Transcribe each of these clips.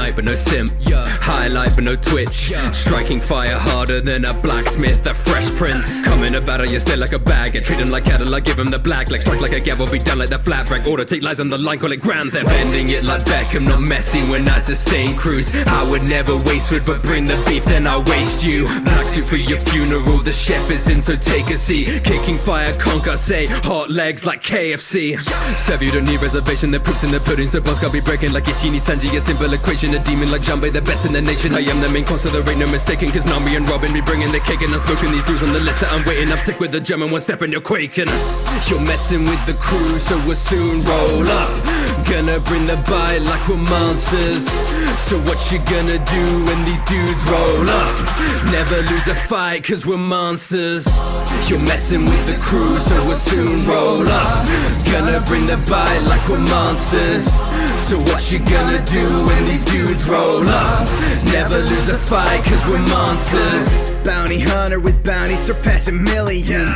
night but no simp. Highlight but no twitch. Striking fire harder than a blacksmith, a fresh prince. Coming to battle, you stay like a bag and treat him like cattle. I give him the black leg, strike like a gavel, be done like the flat rank. Order, take lies on the line, call it grand theft. Ending it like Beckham, not Messi when I sustain cruise. I would never waste food, but bring the beef, then I'll waste you. Black suit for your funeral, the chef is in, so take a seat. Kicking fire, conquer, say hot legs like KFC. Serve you, don't need reservation, the proof's in the pudding, so boss gotta be breaking like Ichini Sanji. A simple equation, a demon like Jambe, the best in the nation. I am the main course, so there ain't no mistaking, cause Nami and Robin be bringing the cake, and I'm smoking these dudes on the list that I'm waiting. I'm sick with the German one step and you're quaking. You're messing with the crew, so we'll soon roll up. Gonna bring the bite like we're monsters. So what you gonna do when these dudes roll up? Never lose a fight, cause we're monsters. You're messing with the crew, so we'll soon roll up. Gonna bring the bite like we're monsters. So what you gonna do when these dudes roll up? Never lose a fight, cause we're monsters. Bounty hunter with bounties surpassing millions.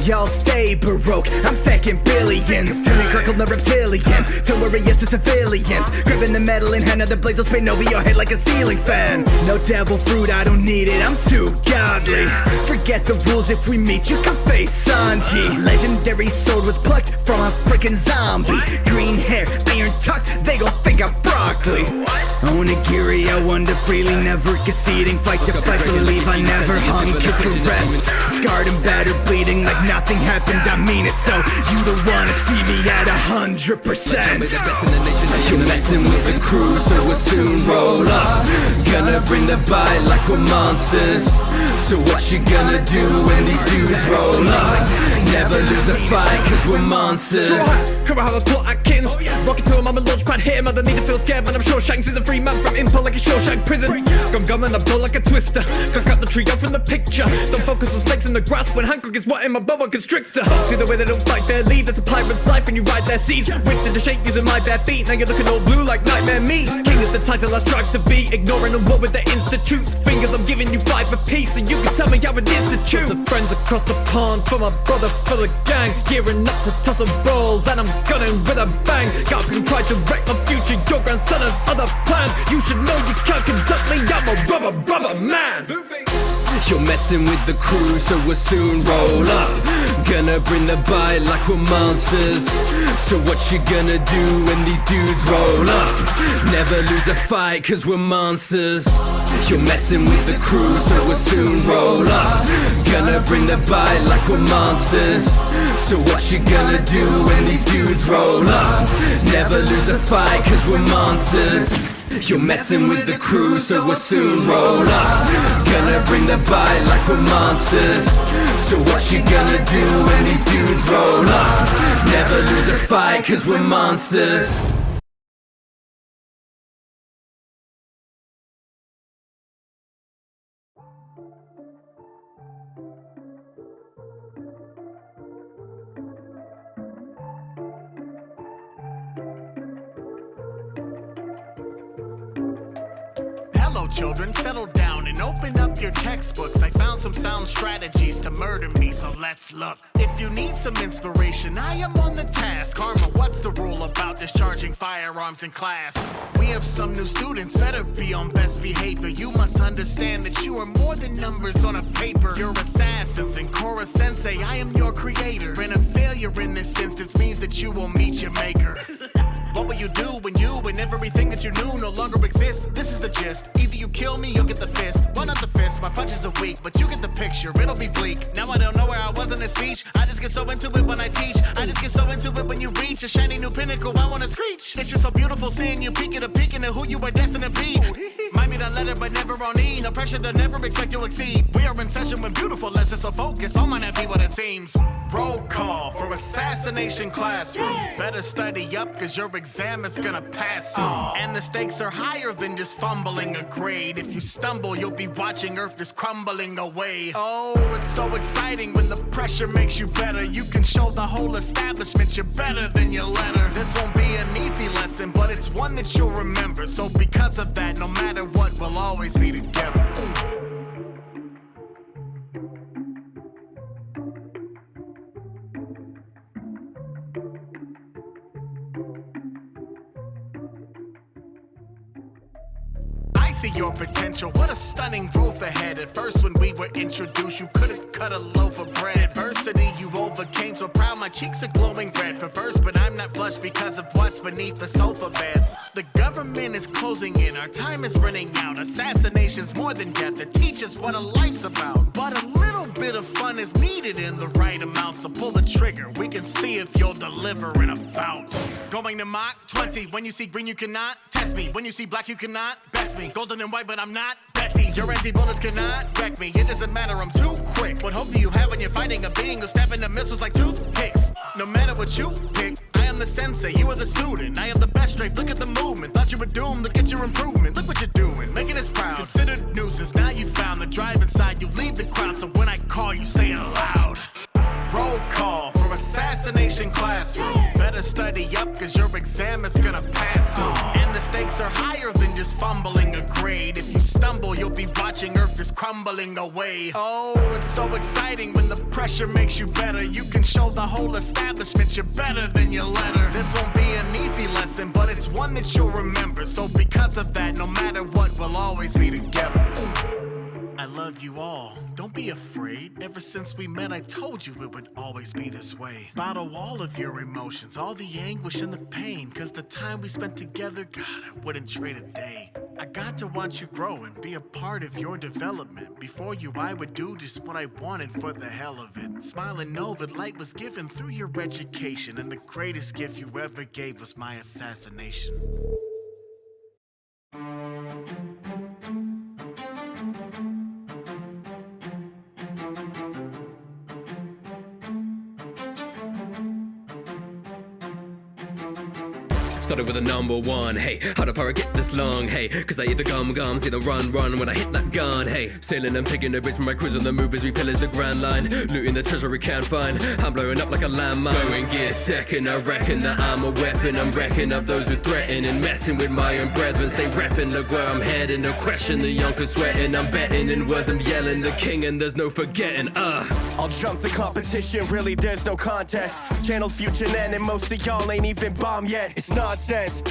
Y'all stay baroque, I'm stacking billions. Turning Kirkle the reptilian, don't worry, yes, the civilians. Gripping the metal in hand, other blades will spin over your head like a ceiling fan. No devil fruit, I don't need it, I'm too godly. Forget the rules, if we meet you can face Sanji. Legendary sword was plucked from a freaking zombie. Green hair, iron tucked, they gon' think I'm broccoli. Onigiri, I wander freely, never conceding. Fight to fight, believe I never hunker for rest. Scarred and battered, bleeding like nothing happened, I mean it. So you don't wanna see me at 100%. You're messing with the crew, so we'll soon roll up. Gonna bring the bite like we're monsters. So what you gonna do when these dudes roll up? Never lose a fight, cause we're monsters. Cover how I plot at kittens. Rocking to him, I'm a launch pad here. Mother need to feel scared, man, I'm sure Shanks is a free man from Impel like a Shawshank prison. Gum and I blow like a twister. Can't cut the trio from the picture. Don't focus on snakes in the grass when Hancock is what in my boa constrictor. See the way they don't fight their lead, there's a pirate's life when you ride their seas. Whipped the shape using my bare feet, now you're looking all blue like nightmare me. King is the title I strive to be, ignoring the war with the institutes. Fingers, I'm giving you 5 apiece, and you can tell me how it is to choose. The friends across the pond, for my brother, for the gang. Gearing up to toss some balls, and I'm gunning with a bang. Goblin tried to wreck my future, your grandson has other plans. You should know you can't conduct me, I'm a rubber man. You're messing with the crew, so we'll soon roll up. Gonna bring the bite like we're monsters. So what you gonna do when these dudes roll up? Never lose a fight, cause we're monsters. You're messing with the crew, so we'll soon roll up. Gonna bring the bite like we're monsters. So what you gonna do when these dudes roll up? Never lose a fight, cause we're monsters. You're messing with the crew, so we'll soon roll up. Gonna bring the bite like we're monsters. So what you gonna do when these dudes roll up? Never lose a fight, cause we're monsters. Hello children, settle down and open up your textbooks. I found some sound strategies to murder me, so let's look. If you need some inspiration, I am on the task. Karma, what's the rule about discharging firearms in class? We have some new students, better be on best behavior. You must understand that you are more than numbers on a paper. You're assassins, and Korra Sensei, I am your creator. And a failure in this instance means that you will meet your maker. What will you do when you and everything that you knew no longer exists? This is the gist. Either you kill me, you'll get the fist. Well, not the fist, my punches are weak, but you get the picture, it'll be bleak. Now I don't know where I was in this speech. I just get so into it when I teach. I just get so into it when you reach a shiny new pinnacle, I wanna screech. It's just so beautiful seeing you peek at who you are destined to be. Might be that letter, but never on E. No pressure, they'll never expect you exceed. We are in session when beautiful lets us so focus. All might not be what it seems. Roll call for assassination classroom. Better study up, cause your exam is gonna pass soon. And the stakes are higher than just fumbling a grade. If you stumble, you'll be watching Earth is crumbling away. Oh, it's so exciting when the pressure makes you better. You can show the whole establishment you're better than your letter. This won't be an easy lesson, but it's one that you'll remember. So because of that, no matter what, we'll always be together. to your potential. What a stunning growth ahead. At first when we were introduced, you couldn't cut a loaf of bread. Adversity you overcame, so proud my cheeks are glowing red. Perverse, but I'm not flushed because of what's beneath the sofa bed. The government is closing in, our time is running out. Assassination's more than death, it teaches what a life's about. But a little bit of fun is needed in the right amount, so pull the trigger, we can see if you'll deliver in a bout. Going to Mach 20, when you see green you cannot test me. When you see black you cannot best me. Golden and white but I'm not Betty. Your anti-bullets cannot wreck me. It doesn't matter, I'm too quick. What hope do you have when you're fighting a being who's stabbing the missiles like toothpicks? No matter what you pick, I am the sensei, you are the student. I am the best strength, look at the movement. Thought you were doomed, look at your improvement. Look what you're doing, making us proud. Considered nuisance, now you found the drive inside. You lead the crowd, so when I call you say it loud. Roll call for assassination classroom. Better study up, cause your exam is gonna pass soon. And the stakes are higher than just fumbling a grade. If you stumble, you'll be watching Earth is crumbling away. Oh, it's so exciting when the pressure makes you better. You can show the whole establishment you're better than your letter. This won't be an easy lesson, but it's one that you'll remember. So because of that, no matter what, we'll always be together. I love you all. Don't be afraid. Ever since we met, I told you it would always be this way. Bottle all of your emotions, all the anguish and the pain. Cause the time we spent together, God, I wouldn't trade a day. I got to watch you grow and be a part of your development. Before you, I would do just what I wanted for the hell of it. Smile and know that light was given through your education. And the greatest gift you ever gave was my assassination. Started with a number one, hey, how the power get this long, hey, cause I eat the gums, either run when I hit that gun, hey, sailing and picking the bits from my cruise on the move as we pillage the grand line, looting the treasure we can't find, I'm blowing up like a landmine, going gear second, I reckon that I'm a weapon, I'm wrecking up those who threaten and messing with my own brethren, stay repping, look where I'm heading, no question, the youngsters sweating, I'm betting in words, I'm yelling, the king and there's no forgetting, I'll jump the competition, really there's no contest, channel's future end and most of y'all ain't even bombed yet, it's nonsense.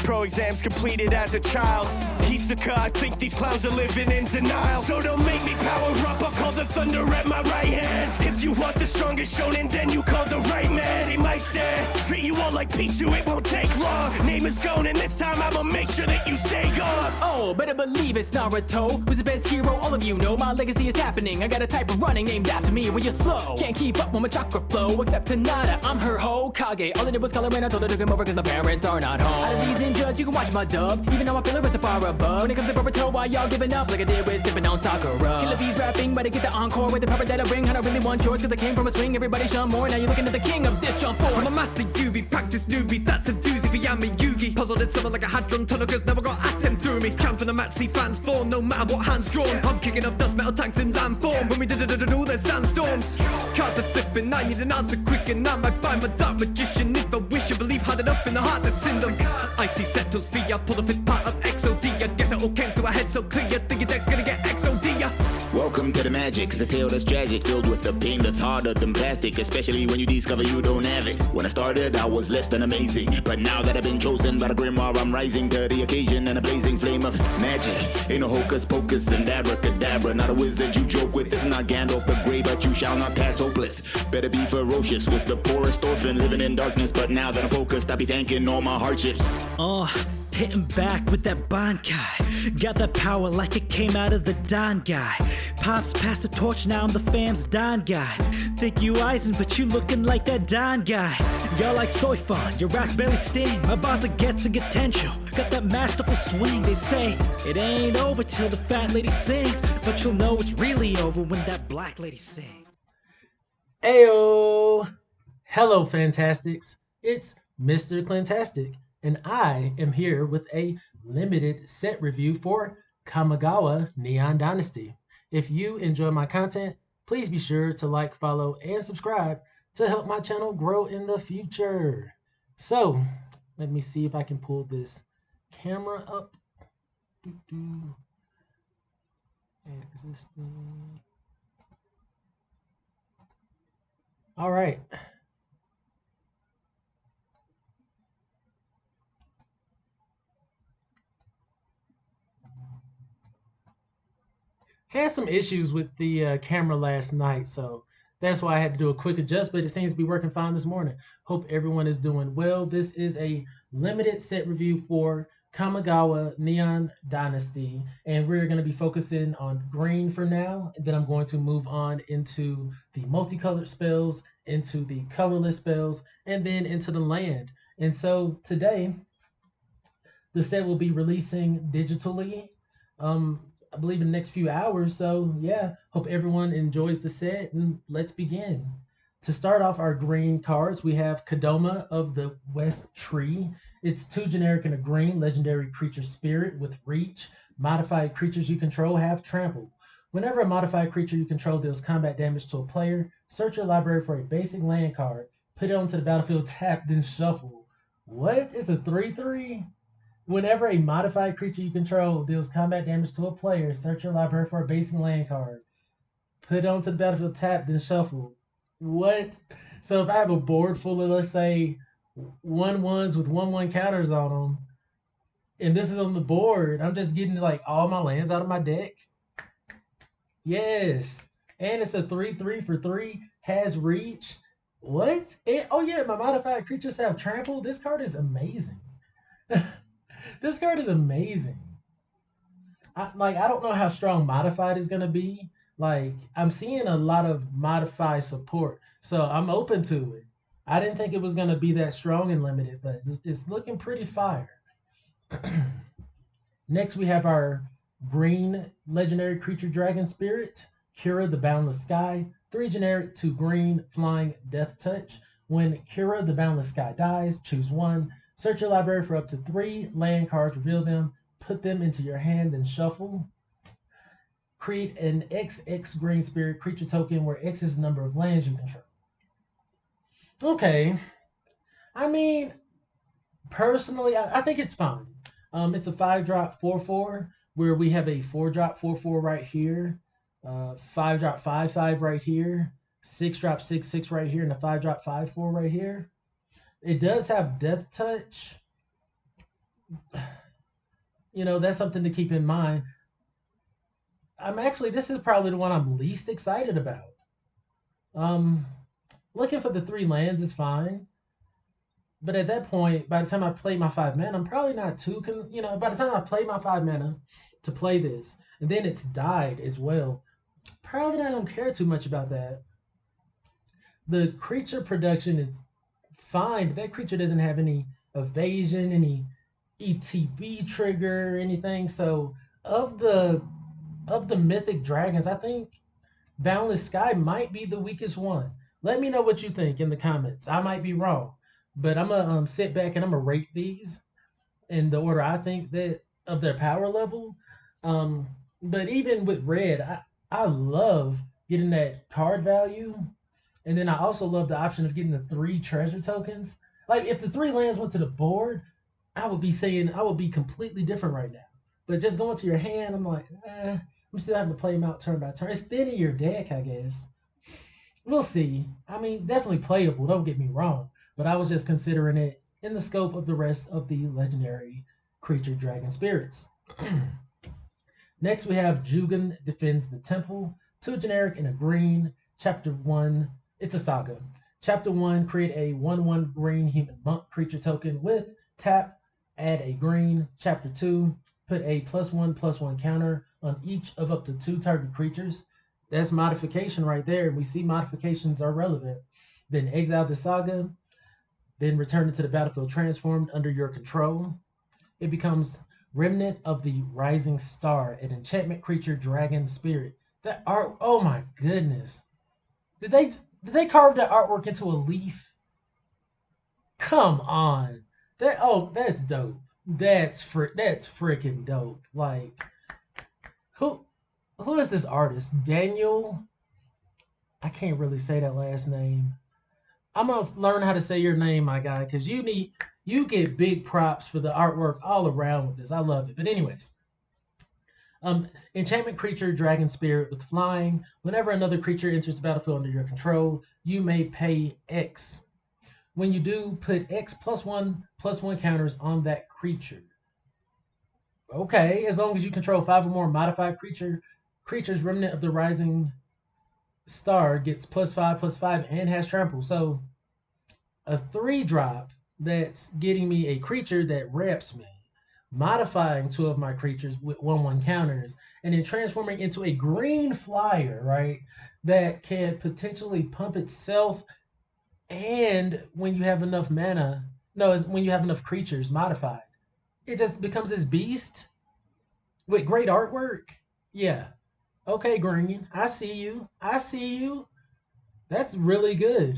Pro exams completed as a child. Hisoka, I think these clowns are living in denial. So don't make me power up, I'll call the thunder at my right hand. If you want the strongest shonen, then you call the right man. He might stare, treat you all like Pichu, it won't take long. Name is gone, and this time I'ma make sure that you stay gone. Oh, better believe it's Naruto. Who's the best hero? All of you know my legacy is happening. I got a type of running named after me when you're slow. Can't keep up with my chakra flow, except Tanada, I'm her Hokage. All I did was color and I told her to come over cause my parents are not home. Out of these ninjas, you can watch my dub. Even though I feel it was a far above. When it comes to Boruto, why y'all giving up like I did with sipping on Sakura? Killer bees rapping, but I get the encore with the power that I bring. I don't really want yours cause I came from a swing. Everybody shun more, now you're looking at the king of this jump force. I'm a master Yubi, practice newbie, that's a doozy, but I'm a Yugi. Puzzled in summer like a hadron tunnel cause never got atom through me. Champ in the match, see fans form, no matter what hands drawn. I'm kicking up dust metal tanks in land form. When we did all there's sandstorms. Cards are flipping, I need an answer quick and I might find my dark magician. If I wish and believe hard enough in the heart that's in them. I see settles free, I pull up it's part of XOD. I guess it all came to a head so clear, think your deck's gonna get XOD, yeah. Welcome to the magic, it's a tale that's tragic, filled with a pain that's harder than plastic, especially when you discover you don't have it. When I started, I was less than amazing, but now that I've been chosen by the grimoire, I'm rising to the occasion in a blazing flame of magic. Ain't no hocus pocus and abracadabra, not a wizard you joke with. It's not Gandalf the Grey, but you shall not pass hopeless. Better be ferocious, was the poorest orphan living in darkness, but now that I'm focused, I'll be thanking all my hardships. Hitting back with that Bankai. Got that power like it came out of the Don guy. Pops passed the torch, now I'm the fam's Don guy. Think you Eisen, but you looking like that Don guy. Y'all like soy fun, your ass barely sting. My boss gets a potential, got that masterful swing. They say it ain't over till the fat lady sings, but you'll know it's really over when that black lady sings. Ayo! Hello, Fantastics. It's Mr.Clintastik, and I am here with a limited set review for Kamigawa Neon Dynasty. If you enjoy my content, please be sure to like, follow, and subscribe to help my channel grow in the future. So, let me see if I can pull this camera up. Existing. All right. Had some issues with the camera last night, so that's why I had to do a quick adjust, but it seems to be working fine this morning. Hope everyone is doing well. This is a limited set review for Kamigawa Neon Dynasty, and we're going to be focusing on green for now, and then I'm going to move on into the multicolored spells, into the colorless spells, and then into the land. And so today, the set will be releasing digitally, I believe in the next few hours. So yeah, hope everyone enjoys the set, and let's begin. To start off our green cards, we have Kadoma of the West Tree. It's 2 generic and a green legendary creature spirit with reach. Modified creatures you control have trample. Whenever a modified creature you control deals combat damage to a player, search your library for a basic land card, put it onto the battlefield tapped, then shuffle. What? It's a 3/3? Whenever a modified creature you control deals combat damage to a player, search your library for a basic land card, put it onto the battlefield tapped, then shuffle. What? So if I have a board full of, let's say, 1/1s with 1/1 counters on them, and this is on the board, I'm just getting like all my lands out of my deck? Yes. And it's a 3/3 for 3, has reach. What? Oh yeah, my modified creatures have trample. This card is amazing. This card is amazing. I don't know how strong modified is going to be. Like, I'm seeing a lot of modified support, so I'm open to it. I didn't think it was going to be that strong and limited, but it's looking pretty fire. Next, we have our green legendary creature dragon spirit, Kira the Boundless Sky. 3 generic, 2 green, flying, death touch. When Kira the Boundless Sky dies, choose 1. Search your library for up to 3 land cards, reveal them, put them into your hand, then shuffle. Create an XX green spirit creature token where X is the number of lands you control. Okay. I mean, personally, I think it's fine. It's a 5-drop 4/4 where we have a 4-drop 4/4 right here, 5-drop 5/5 right here, 6-drop 6/6 right here, and a 5-drop 5/4 right here. It does have death touch. You know, that's something to keep in mind. This is probably the one I'm least excited about. Looking for the 3 lands is fine. But at that point, by the time I play my 5 mana, I'm probably not too, by the time I play my 5 mana to play this, and then it's died as well, probably not going to care too much about that. The creature production is fine, but that creature doesn't have any evasion, any ETB trigger, anything. So of the mythic dragons, I think Boundless Sky might be the weakest one. Let me know what you think in the comments. I might be wrong, but I'm gonna sit back and I'm gonna rate these in the order I think that of their power level. But even with red, I love getting that card value. And then I also love the option of getting the 3 treasure tokens. Like, if the 3 lands went to the board, I would be completely different right now. But just going to your hand, I'm like, I'm still having to play them out turn by turn. It's thin in your deck, I guess. We'll see. I mean, definitely playable, don't get me wrong. But I was just considering it in the scope of the rest of the legendary creature dragon spirits. Next, we have Jugan Defends the Temple. 2 generic and a green. Chapter 1. It's a saga. Chapter 1, create a 1/1 green human monk creature token with tap, add a green. Chapter 2, put a +1/+1 counter on each of up to 2 target creatures. That's modification right there. We see modifications are relevant. Then exile the saga, then return it to the battlefield transformed under your control. It becomes Remnant of the Rising Star, an enchantment creature dragon spirit. That art, oh my goodness. Did they carve that artwork into a leaf? Come on. That's dope. That's freaking dope. Like, who is this artist? Daniel? I can't really say that last name. I'm gonna learn how to say your name, my guy, because you get big props for the artwork all around with this. I love it. But anyways, enchantment creature, dragon spirit with flying. Whenever another creature enters the battlefield under your control, you may pay X. When you do, put X +1/+1 counters on that creature. Okay, as long as you control 5 or more modified creatures remnant of the rising star gets +5/+5 and has trample. So a 3-drop that's getting me a creature that reps me, modifying 2 of my creatures with 1/1 counters, and then transforming into a green flyer, right? That can potentially pump itself, and when you have enough mana, no, it's when you have enough creatures modified, it just becomes this beast with great artwork. Yeah. Okay, green. I see you. I see you. That's really good.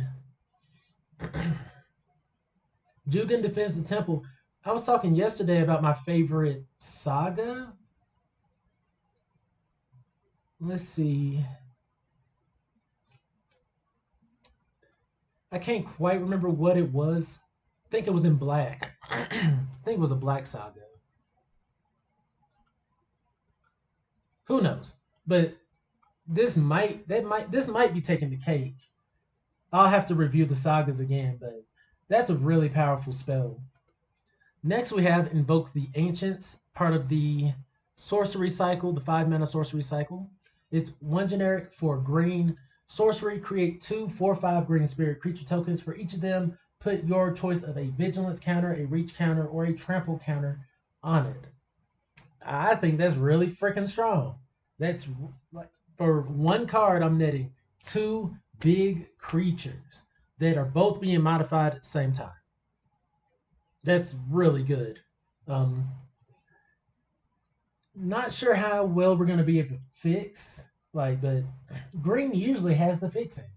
Jugan defends the temple. I was talking yesterday about my favorite saga. Let's see. I can't quite remember what it was. I think it was in black. I think it was a black saga. Who knows? But this might be taking the cake. I'll have to review the sagas again, but that's a really powerful spell. Next we have Invoke the Ancients, part of the sorcery cycle, the 5-mana sorcery cycle. It's 1 generic for green. Sorcery, create 2 4/5 green spirit creature tokens. For each of them, put your choice of a vigilance counter, a reach counter, or a trample counter on it. I think that's really freaking strong. That's like, for 1 card, I'm netting 2 big creatures that are both being modified at the same time. That's really good. Not sure how well we're going to be able to fix, but green usually has the fixing.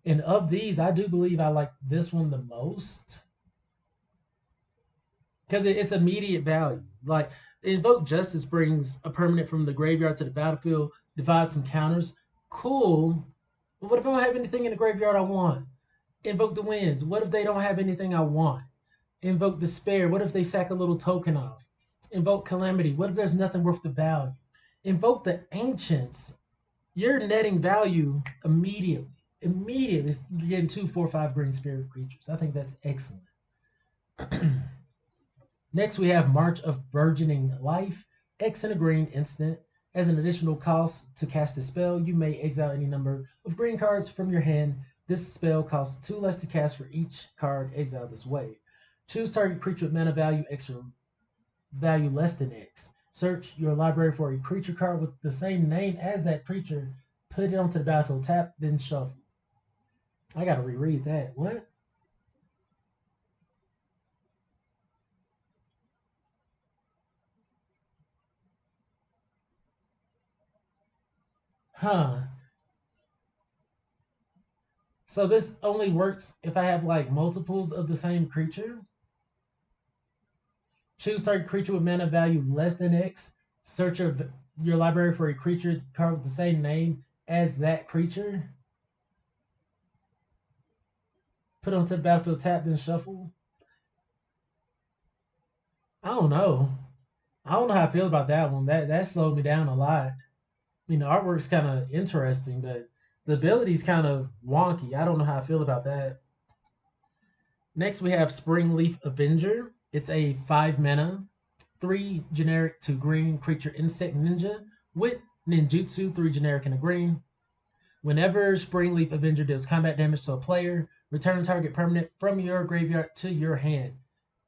And of these, I do believe I like this one the most, because it's immediate value. Like, Invoke Justice brings a permanent from the graveyard to the battlefield, divides some counters. Cool. But what if I don't have anything in the graveyard I want? Invoke the Winds. What if they don't have anything I want? Invoke Despair. What if they sack a little token off? Invoke Calamity. What if there's nothing worth the value? Invoke the Ancients. You're netting value immediately. Immediately, you're getting 2 4/5 green spirit creatures. I think that's excellent. Next, we have March of Burgeoning Life. X and a green instant. As an additional cost to cast a spell, you may exile any number of green cards from your hand. This spell costs 2 less to cast for each card exiled this way. Choose target creature with mana value X or value less than X. Search your library for a creature card with the same name as that creature. Put it onto the battlefield, tap, then shuffle. I gotta reread that. What? Huh. So this only works if I have like multiples of the same creature. Choose target creature with mana value less than X. Search your library for a creature card with the same name as that creature. Put onto the battlefield, tap, then shuffle. I don't know. I don't know how I feel about that one. That slowed me down a lot. I mean, the artwork's kind of interesting, but the ability's kind of wonky. I don't know how I feel about that. Next, we have Springleaf Avenger. It's a 5-mana, 3 generic to green creature insect ninja with ninjutsu, 3 generic and a green. Whenever Springleaf Avenger deals combat damage to a player, return target permanent from your graveyard to your hand.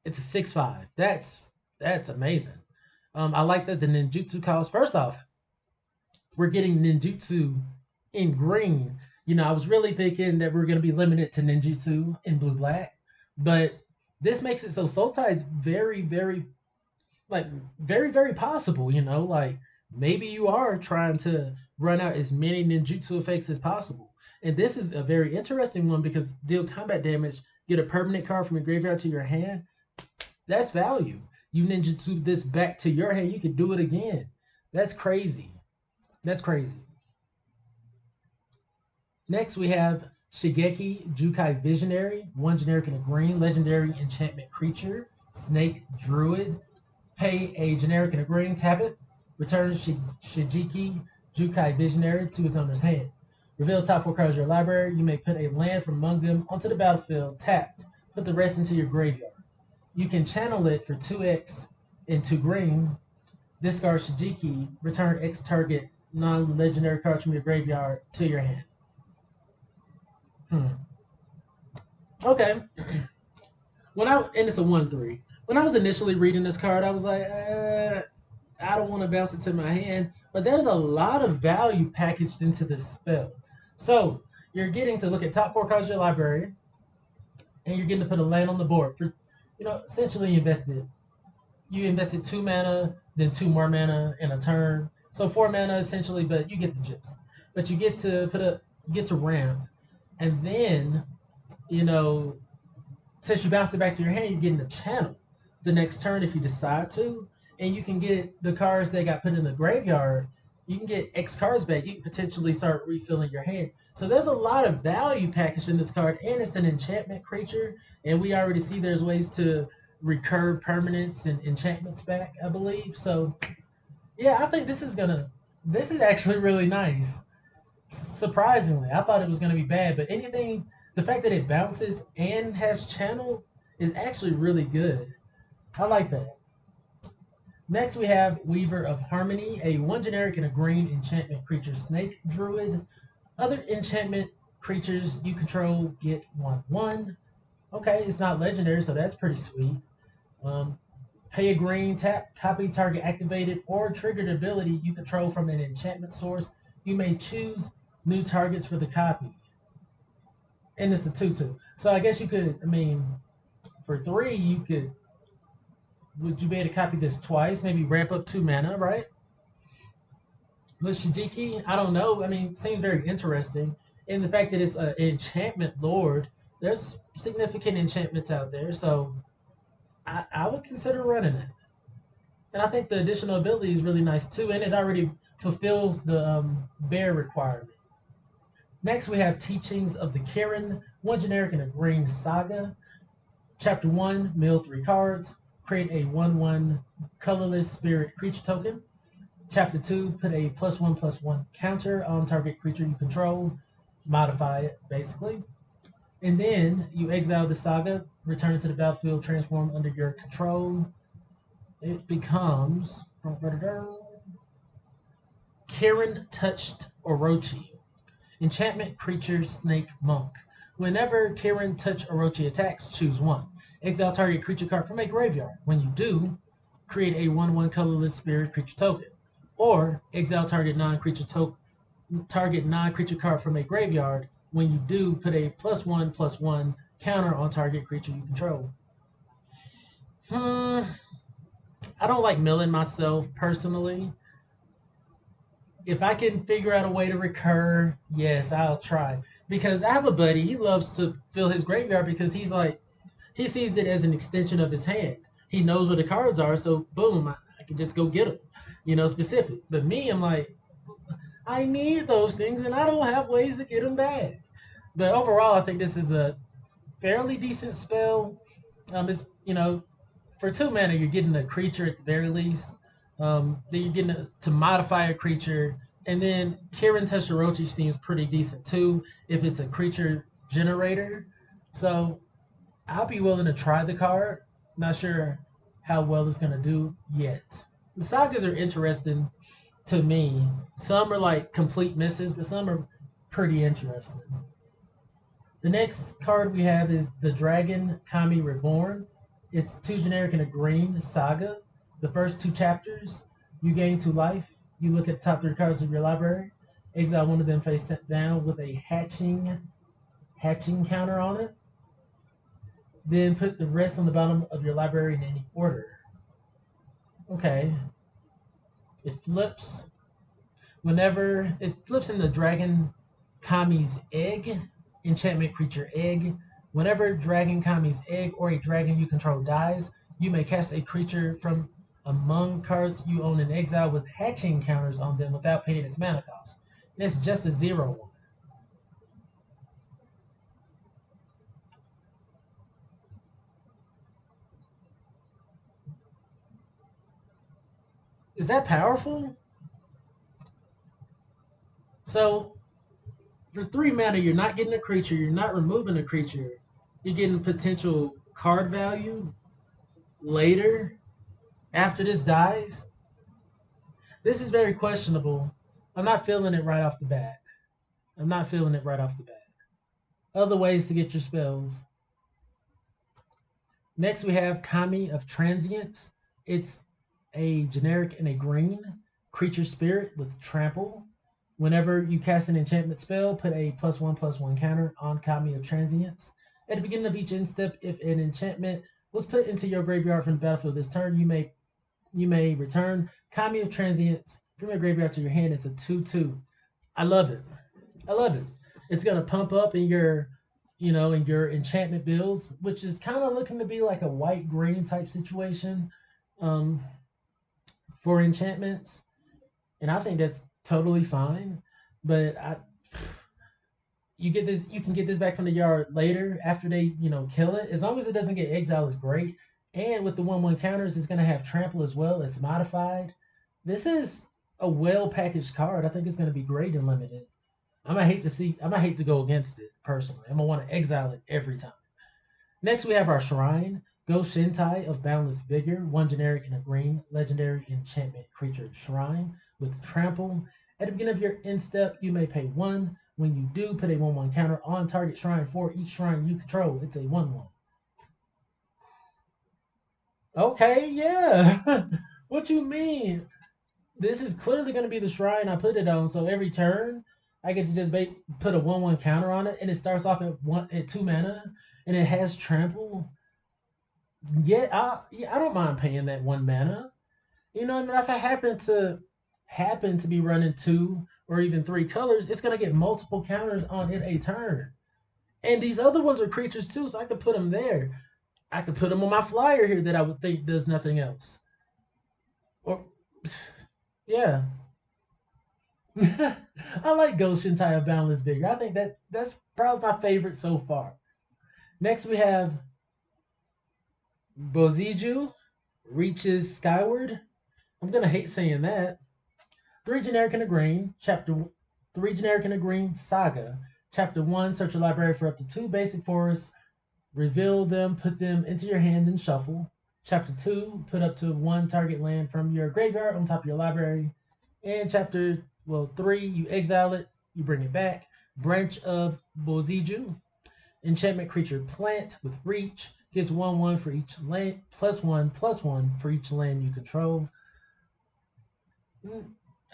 It's a 6/5. That's amazing. I like that the ninjutsu cost. First off, we're getting ninjutsu in green. You know, I was really thinking that we're going to be limited to ninjutsu in blue-black, but this makes it so Sultai is very, very possible. You know, like maybe you are trying to run out as many ninjutsu effects as possible. And this is a very interesting one because deal combat damage, get a permanent card from your graveyard to your hand. That's value. You ninjutsu this back to your hand, you could do it again. That's crazy. That's crazy. Next, we have Shigeki Jukai Visionary, 1 generic and a green, legendary enchantment creature, Snake Druid. Pay a generic and a green, tap it. Return Shigeki Jukai Visionary to its owner's hand. Reveal top 4 cards of your library. You may put a land from among them onto the battlefield, tapped. Put the rest into your graveyard. You can channel it for 2x and 2 green. discard Shijiki, return X target non-legendary cards from your graveyard to your hand. Okay. And it's a 1/3. When I was initially reading this card, I was like, I don't want to bounce it to my hand. But there's a lot of value packaged into this spell. So you're getting to look at top 4 cards of your library, and you're getting to put a land on the board. For, essentially you invested 2 mana, then 2 more mana in a turn. So 4 mana essentially, but you get the gist. But you get to ramp, and then, since you bounce it back to your hand, you're getting a channel the next turn if you decide to, and you can get the cards that got put in the graveyard. You can get X cards back. You can potentially start refilling your hand. So there's a lot of value packaged in this card, and it's an enchantment creature, and we already see there's ways to recur permanents and enchantments back, I believe. So yeah, I think this is actually really nice. Surprisingly, I thought it was gonna be bad, but the fact that it bounces and has channel is actually really good. I like that. Next we have Weaver of Harmony, a 1 generic and a green enchantment creature snake druid. Other enchantment creatures you control get 1/1. Okay, it's not legendary, so that's pretty sweet. Pay a green, tap, copy target activated or triggered ability you control from an enchantment source. You may choose new targets for the copy. And it's a 2/2. So I guess you could, for 3, would you be able to copy this twice? Maybe ramp up 2 mana, right? With Shijiki, I don't know. Seems very interesting. And the fact that it's an enchantment lord, there's significant enchantments out there, so I would consider running it. And I think the additional ability is really nice too, and it already fulfills the bear requirement. Next we have Teachings of the Kirin, 1 generic and a green saga. Chapter 1, mill 3 cards. Create a 1/1 colorless spirit creature token. Chapter 2, put a +1/+1 counter on target creature you control. Modify it, basically. And then you exile the saga, return it to the battlefield, transform under your control. It becomes Kirin Touched Orochi. Enchantment creature snake monk. Whenever Kirin Touch Orochi attacks, choose 1. Exile target creature card from a graveyard. When you do, create a 1/1 colorless spirit creature token. Or exile target non-creature card from a graveyard. When you do, put a +1/+1 counter on target creature you control. I don't like milling myself personally. If I can figure out a way to recur, yes, I'll try. Because I have a buddy, he loves to fill his graveyard because he sees it as an extension of his hand. He knows where the cards are, so boom, I can just go get them, specific. But me, I'm like, I need those things and I don't have ways to get them back. But overall, I think this is a fairly decent spell. It's, for 2 mana, you're getting a creature at the very least. Then you're getting to modify a creature. And then Kirin Touch Orochi seems pretty decent too if it's a creature generator. So I'll be willing to try the card. Not sure how well it's going to do yet. The sagas are interesting to me. Some are like complete misses, but some are pretty interesting. The next card we have is the Dragon Kami Reborn. It's 2 generic and a green saga. The first 2 chapters, you gain 2 life. You look at the top 3 cards of your library. Exile one of them face down with a hatching counter on it. Then put the rest on the bottom of your library in any order. Okay. It flips. Whenever it flips in the Dragon Kami's egg, enchantment creature egg. Whenever Dragon Kami's egg or a dragon you control dies, you may cast a creature from among cards you own in exile with hatching counters on them without paying its mana cost. And it's just a 0/1. Is that powerful? So for 3 mana, you're not getting a creature, you're not removing a creature, you're getting potential card value later after this dies. This is very questionable. I'm not feeling it right off the bat. I'm not feeling it right off the bat. Other ways to get your spells. Next we have Kami of Transience. It's a generic and a green creature spirit with trample. Whenever you cast an enchantment spell, put a +1/+1 counter on Kami of Transience. At the beginning of each end step, if an enchantment was put into your graveyard from the battlefield this turn, you may return Kami of Transience from your graveyard to your hand. It's a 2/2. I love it. I love it. It's gonna pump up in your, in your enchantment builds, which is kind of looking to be like a white-green type situation for enchantments, and I think that's totally fine. But you can get this back from the yard later after they, kill it. As long as it doesn't get exiled, is great. And with the 1/1 counters, it's gonna have trample as well. It's modified. This is a well-packaged card. I think it's gonna be great in limited. I might hate to go against it personally. I'm gonna want to exile it every time. Next, we have our Shrine. Go Shintai of Boundless Vigor, 1 generic and a green legendary enchantment creature Shrine with trample. At the beginning of your end step, you may pay 1. When you do, put a 1/1 counter on target shrine for each shrine you control. It's a 1/1. Okay, yeah. What you mean? This is clearly going to be the shrine I put it on. So every turn, I get to just put a 1/1 counter on it, and it starts off at 2 mana, and it has trample. Yeah, I don't mind paying that 1 mana. If I happen to be running 2 or even 3 colors, it's gonna get multiple counters on it a turn. And these other ones are creatures too, so I could put them there. I could put them on my flyer here that I would think does nothing else. Or, yeah. I like Ghost Shintai of Boundless Vigor. I think that's probably my favorite so far. Next we have Boziju Reaches Skyward. I'm gonna hate saying that. 3 generic and a green, 3 generic and a green saga. Chapter 1, search your library for up to 2 basic forests, reveal them, put them into your hand, and shuffle. Chapter 2, put up to 1 target land from your graveyard on top of your library. And chapter 3, you exile it, you bring it back. Branch of Boziju, enchantment creature plant with reach, gets 1/1 for each land, +1/+1 for each land you control.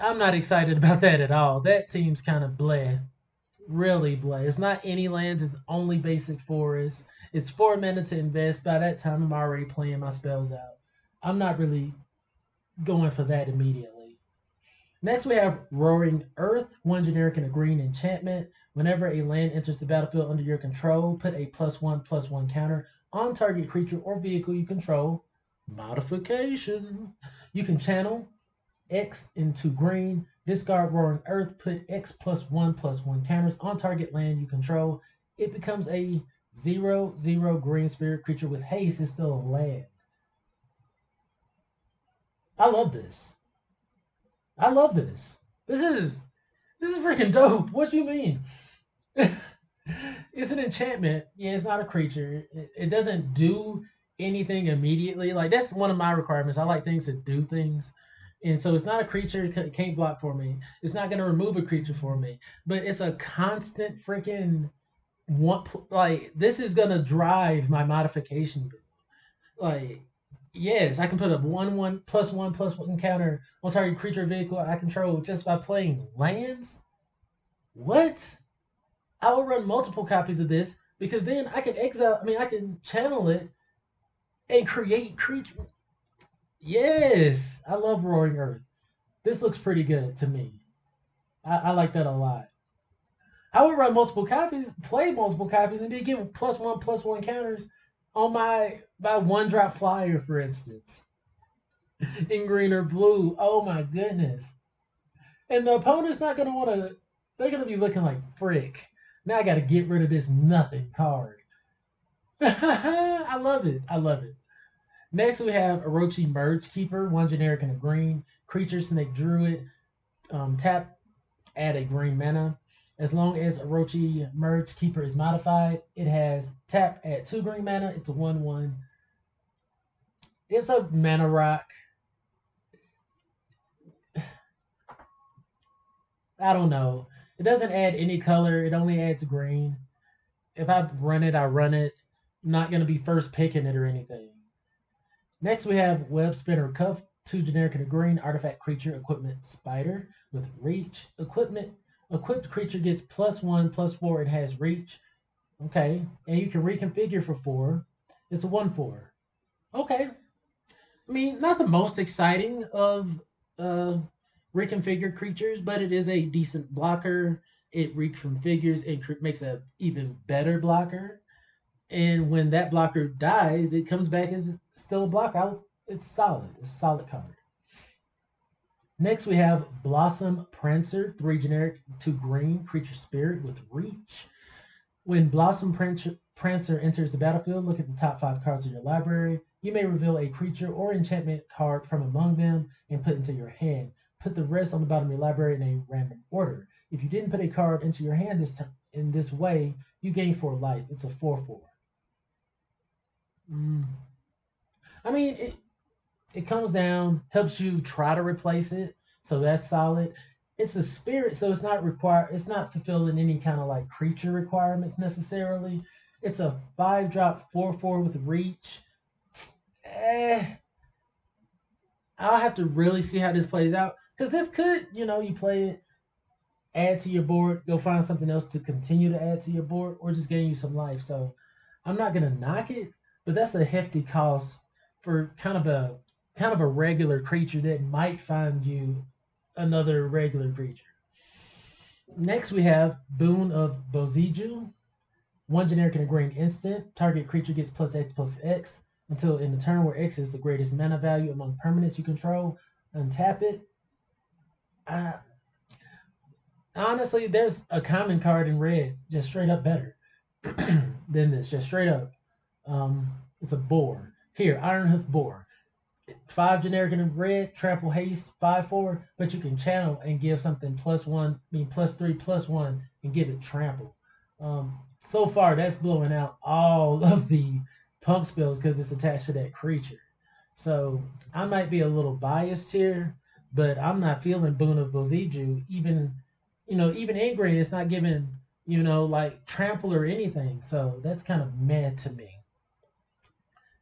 I'm not excited about that at all. That seems kind of bleh. Really bleh. It's not any lands, it's only basic forests. It's 4 mana to invest. By that time, I'm already playing my spells out. I'm not really going for that immediately. Next, we have Roaring Earth, 1 generic and a green enchantment. Whenever a land enters the battlefield under your control, put a +1/+1 counter on target creature or vehicle you control. Modification. You can channel X into green, discard Roaring Earth, put X +1/+1 counters on target land you control. It becomes a 0/0 green spirit creature with haste. It's still a land. I love this. I love this. This is freaking dope. What you mean? It's an enchantment. Yeah, it's not a creature. It doesn't do anything immediately. Like, that's one of my requirements. I like things that do things. And so it's not a creature. It can't block for me. It's not going to remove a creature for me. But it's a constant freaking this is going to drive my modification build. Like, yes, I can put a 1/1 +1/+1 counter on target creature or vehicle I control just by playing lands? What? I will run multiple copies of this because then I can channel it and create creature. Yes, I love Roaring Earth. This looks pretty good to me. I like that a lot. I would run multiple copies, play multiple copies, and then give +1/+1 counters on my 1-drop flyer, for instance, in green or blue. Oh my goodness. And the opponent's not going to want to, they're going to be looking like, frick, now I got to get rid of this nothing card. I love it. I love it. Next, we have Orochi Merge Keeper, 1 generic and a green. Creature, Snake Druid. Tap, add a green mana. As long as Orochi Merge Keeper is modified, it has tap, add 2 green mana. It's a 1/1. It's a mana rock. I don't know. It doesn't add any color. It only adds green. If I run it, I run it. I'm not going to be first picking it or anything. Next, we have Web Spinner Cuff, 2 generic and a green artifact creature equipment spider with reach. Equipped creature gets +1/+4 and has reach. Okay, and you can reconfigure for 4. It's a 1/4. Okay, I mean, not the most exciting of reconfigured creatures, but it is a decent blocker. It reconfigures and makes a even better blocker. And when that blocker dies, it comes back as still a blocker. It's solid. It's a solid card. Next, we have Blossom Prancer, 3 generic, 2 green, creature spirit with reach. When Blossom Prancer enters the battlefield, look at the top 5 cards of your library. You may reveal a creature or enchantment card from among them and put into your hand. Put the rest on the bottom of your library in a random order. If you didn't put a card into your hand in this way, you gain 4 life. It's a 4/4. I mean, it comes down, helps you try to replace it, so that's solid. It's a spirit, so it's not fulfilling any kind of like creature requirements necessarily. It's a 5-drop 4/4 with reach. I'll have to really see how this plays out, because this could, you play it, add to your board, go find something else to continue to add to your board, or just gain you some life. So I'm not gonna knock it, but that's a hefty cost for kind of a regular creature that might find you another regular creature. Next, we have Boon of Boseiju. 1 generic and a green instant. Target creature gets +X/+X until in the turn where X is the greatest mana value among permanents you control. Untap it. Honestly, there's a common card in red just straight up better than this. Just straight up. It's a boar. Here, Ironhoof Boar. 5 generic and a red, trample haste, 5/4, but you can channel and give something +3/+1 and give it trample. So far, that's blowing out all of the pump spells because it's attached to that creature. So I might be a little biased here, but I'm not feeling Boon of Boseiju. Even in green, it's not giving, like trample or anything. So that's kind of meh to me.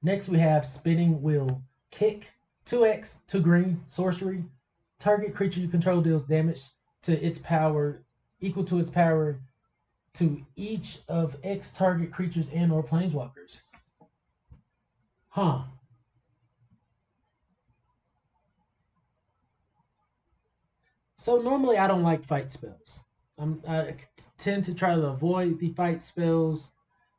Next, we have Spinning Wheel Kick, 2x, 2 green, sorcery. Target creature you control deals damage to its power equal to its power to each of X target creatures and or planeswalkers. So normally I don't like fight spells. I tend to try to avoid the fight spells.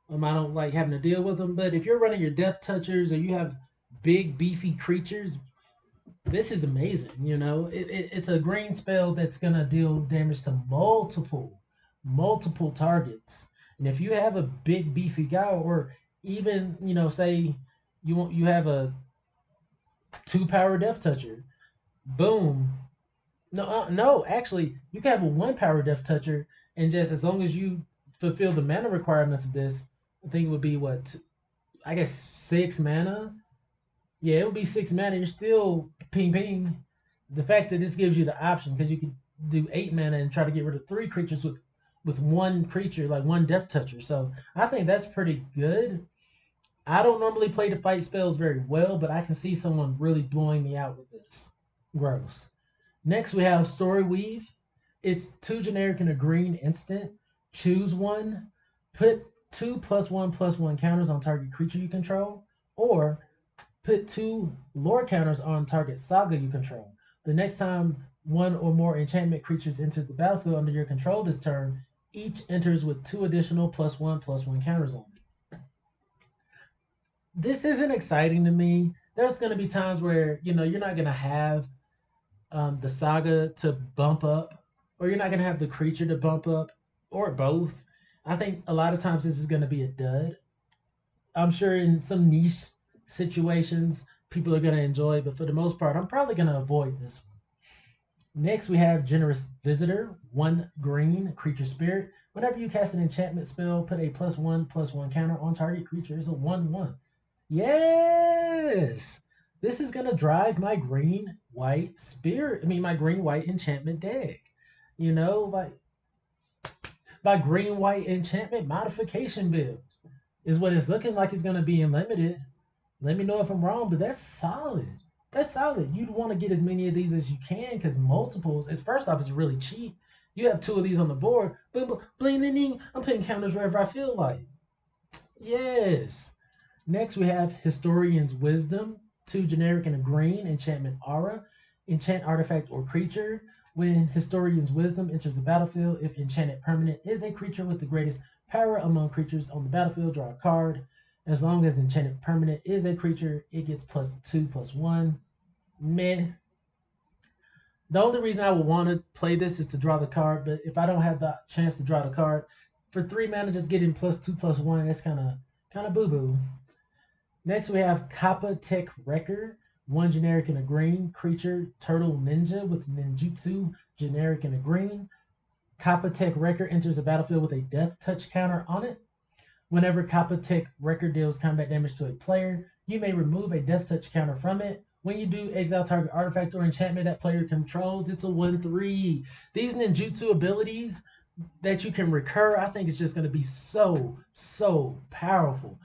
I don't like having to deal with them. But if you're running your Death Touchers or you have big beefy creatures, this is amazing. It's a green spell that's gonna deal damage to multiple targets. And if you have a big beefy guy, or even say you have a 2-power Death Toucher, boom. No, actually, you can have a 1-power Death Toucher, and just as long as you fulfill the mana requirements of this, I think it would be 6 mana. Yeah, it would be 6 mana. You're still ping. The fact that this gives you the option, because you could do 8 mana and try to get rid of 3 creatures with 1 creature, like 1 Death Toucher. So I think that's pretty good. I don't normally play the fight spells very well, but I can see someone really blowing me out with this. Gross. Next, we have Story Weave. It's 2 generic and a green instant. Choose 1. Put 2 +1/+1 counters on target creature you control, or put 2 lore counters on target saga you control. The next time 1 or more enchantment creatures enter the battlefield under your control this turn, each enters with 2 additional +1/+1 counters on it. This isn't exciting to me. There's going to be times where you're not going to have the saga to bump up, or you're not going to have the creature to bump up, or both. I think a lot of times this is going to be a dud. I'm sure in some niche situations people are going to enjoy it, but for the most part, I'm probably going to avoid this one. Next, we have Generous Visitor, 1 green creature spirit. Whenever you cast an enchantment spell, put a +1/+1 counter on target creature. It's a 1/1. Yes! This is going to drive my green-white enchantment deck. You know, like by green-white enchantment modification build is what it's looking like it's going to be in limited. Let me know if I'm wrong, but that's solid. That's solid. You'd want to get as many of these as you can because multiples, is first off, it's really cheap. You have 2 of these on the board. Boom, bling, ding, ding. I'm putting counters wherever I feel like. Yes. Next, we have Historian's Wisdom, 2 generic and a green, enchantment aura, enchant artifact or creature. When Historian's Wisdom enters the battlefield, if enchanted permanent is a creature with the greatest power among creatures on the battlefield, draw a card. As long as enchanted permanent is a creature, it gets +2/+1. Meh. The only reason I would want to play this is to draw the card, but if I don't have the chance to draw the card, for 3 mana just getting +2/+1, that's kind of boo-boo. Next we have Kappa Tech Wrecker, 1 generic and a green, creature, turtle ninja with ninjutsu, generic and a green. Kappa Tech Wrecker enters the battlefield with a death touch counter on it. Whenever Kappa Tech Wrecker deals combat damage to a player, you may remove a death touch counter from it. When you do, exile target artifact or enchantment that player controls. It's a 1/3. These ninjutsu abilities that you can recur, I think it's just going to be so powerful.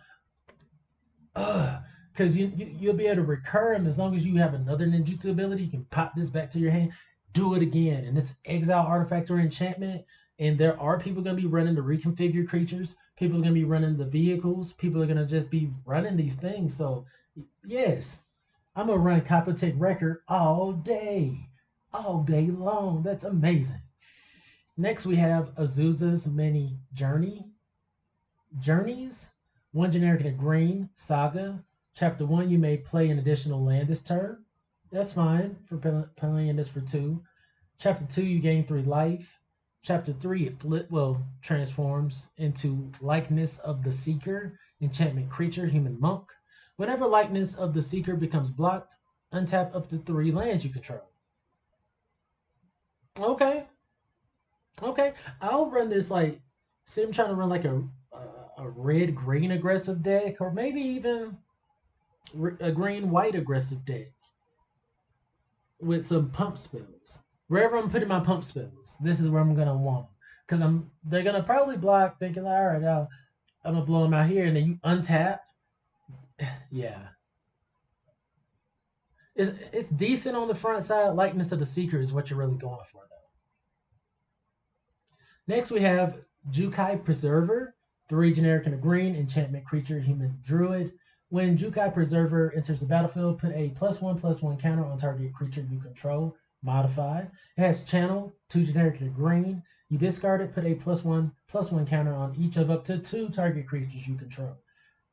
Because you'll be able to recur them as long as you have another ninjutsu ability. You can pop this back to your hand, do it again, and it's exile artifact or enchantment. And there are people going to be running the reconfigured creatures. People are going to be running the vehicles. People are going to just be running these things. So, yes, I'm going to run Kappa Tech Wrecker all day long. That's amazing. Next, we have Azusa's Many Journeys. 1 generic and a green, Saga. Chapter 1, you may play an additional land this turn. That's fine for playing this for 2. Chapter 2, you gain 3 life. Chapter 3, it transforms into Likeness of the Seeker, enchantment creature, human monk. Whenever Likeness of the Seeker becomes blocked, untap up to 3 lands you control. Okay. I'll run this say I'm trying to run like a red-green aggressive deck, or maybe even a green-white aggressive deck with some pump spells. Wherever I'm putting my pump spells, this is where I'm gonna want them, because they're gonna probably block, thinking, all right, I'm gonna blow them out here, and then you untap. Yeah, it's decent on the front side. Likeness of the Seeker is what you're really going for, though. Next, we have Jukai Preserver, 3 generic and a green, enchantment creature, human druid. When Jukai Preserver enters the battlefield, put a +1/+1 counter on target creature you control. Modify. It has channel, 2 generic and a green. You discard it, put a +1/+1 counter on each of up to 2 target creatures you control.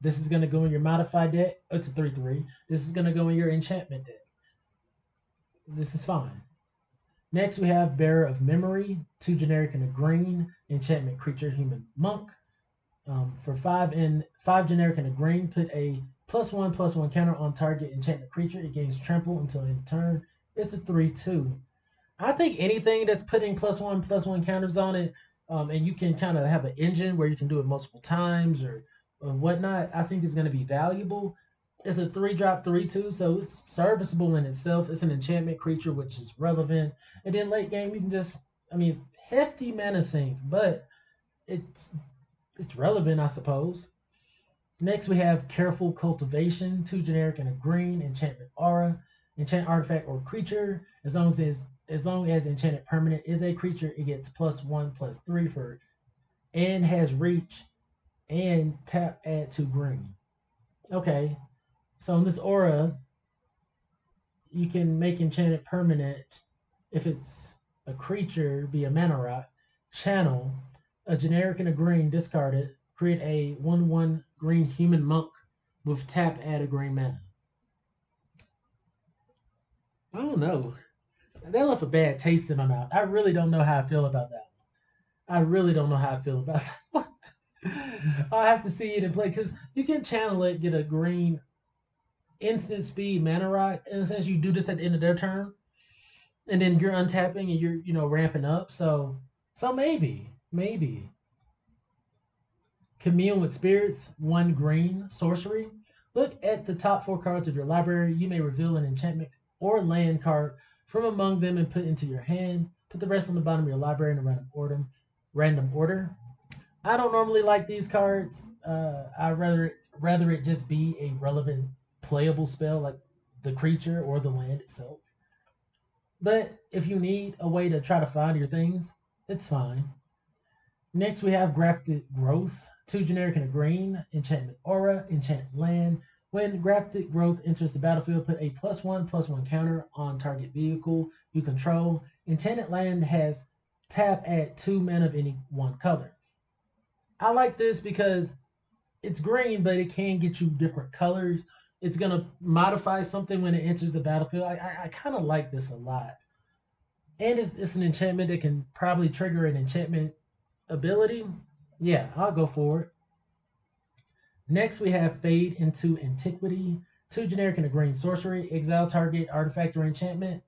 This is going to go in your modified deck. It's a 3/3. This is going to go in your enchantment deck. This is fine. Next, we have Bearer of Memory, 2 generic and a green, enchantment creature, human monk. For 5 generic and a green, put a +1/+1 counter on target enchantment creature. It gains trample until end turn. It's a 3/2. I think anything that's putting +1/+1 counters on it, and you can kind of have an engine where you can do it multiple times or whatnot, I think is going to be valuable. It's a 3-drop 3/2, so it's serviceable in itself. It's an enchantment creature, which is relevant. And then late game, you can just, it's hefty mana sink, but it's relevant, I suppose. Next, we have Careful Cultivation, 2 generic and a green, enchantment aura. Enchant artifact or creature. As long as enchanted permanent is a creature, it gets +1/+3 for it, and has reach, and tap, add 2 green. Okay, so in this aura, you can make enchanted permanent, if it's a creature, be a mana rock, channel, a generic and a green, discard it, create a 1/1 green human monk with tap, add a green mana. I don't know. That left a bad taste in my mouth. I really don't know how I feel about that. I'll have to see it in play, because you can channel it, get a green instant speed mana rock. In a sense, you do this at the end of their turn, and then you're untapping and you're ramping up. So maybe. Commune with Spirits, 1 green sorcery. Look at the top 4 cards of your library. You may reveal an enchantment or land card from among them and put into your hand. Put the rest on the bottom of your library in a random order. I don't normally like these cards. I rather it just be a relevant playable spell like the creature or the land itself. But if you need a way to try to find your things, it's fine. Next we have Grafted Growth, 2 generic and a green, enchantment aura, enchant land. When Grafted Growth enters the battlefield, put a +1/+1 counter on target vehicle you control. Enchanted land has tap at 2 mana of any one color. I like this because it's green, but it can get you different colors. It's going to modify something when it enters the battlefield. I kind of like this a lot. And it's an enchantment that can probably trigger an enchantment ability. Yeah, I'll go for it. Next, we have Fade into Antiquity. 2 generic and a green sorcery. Exile target artifact or enchantment.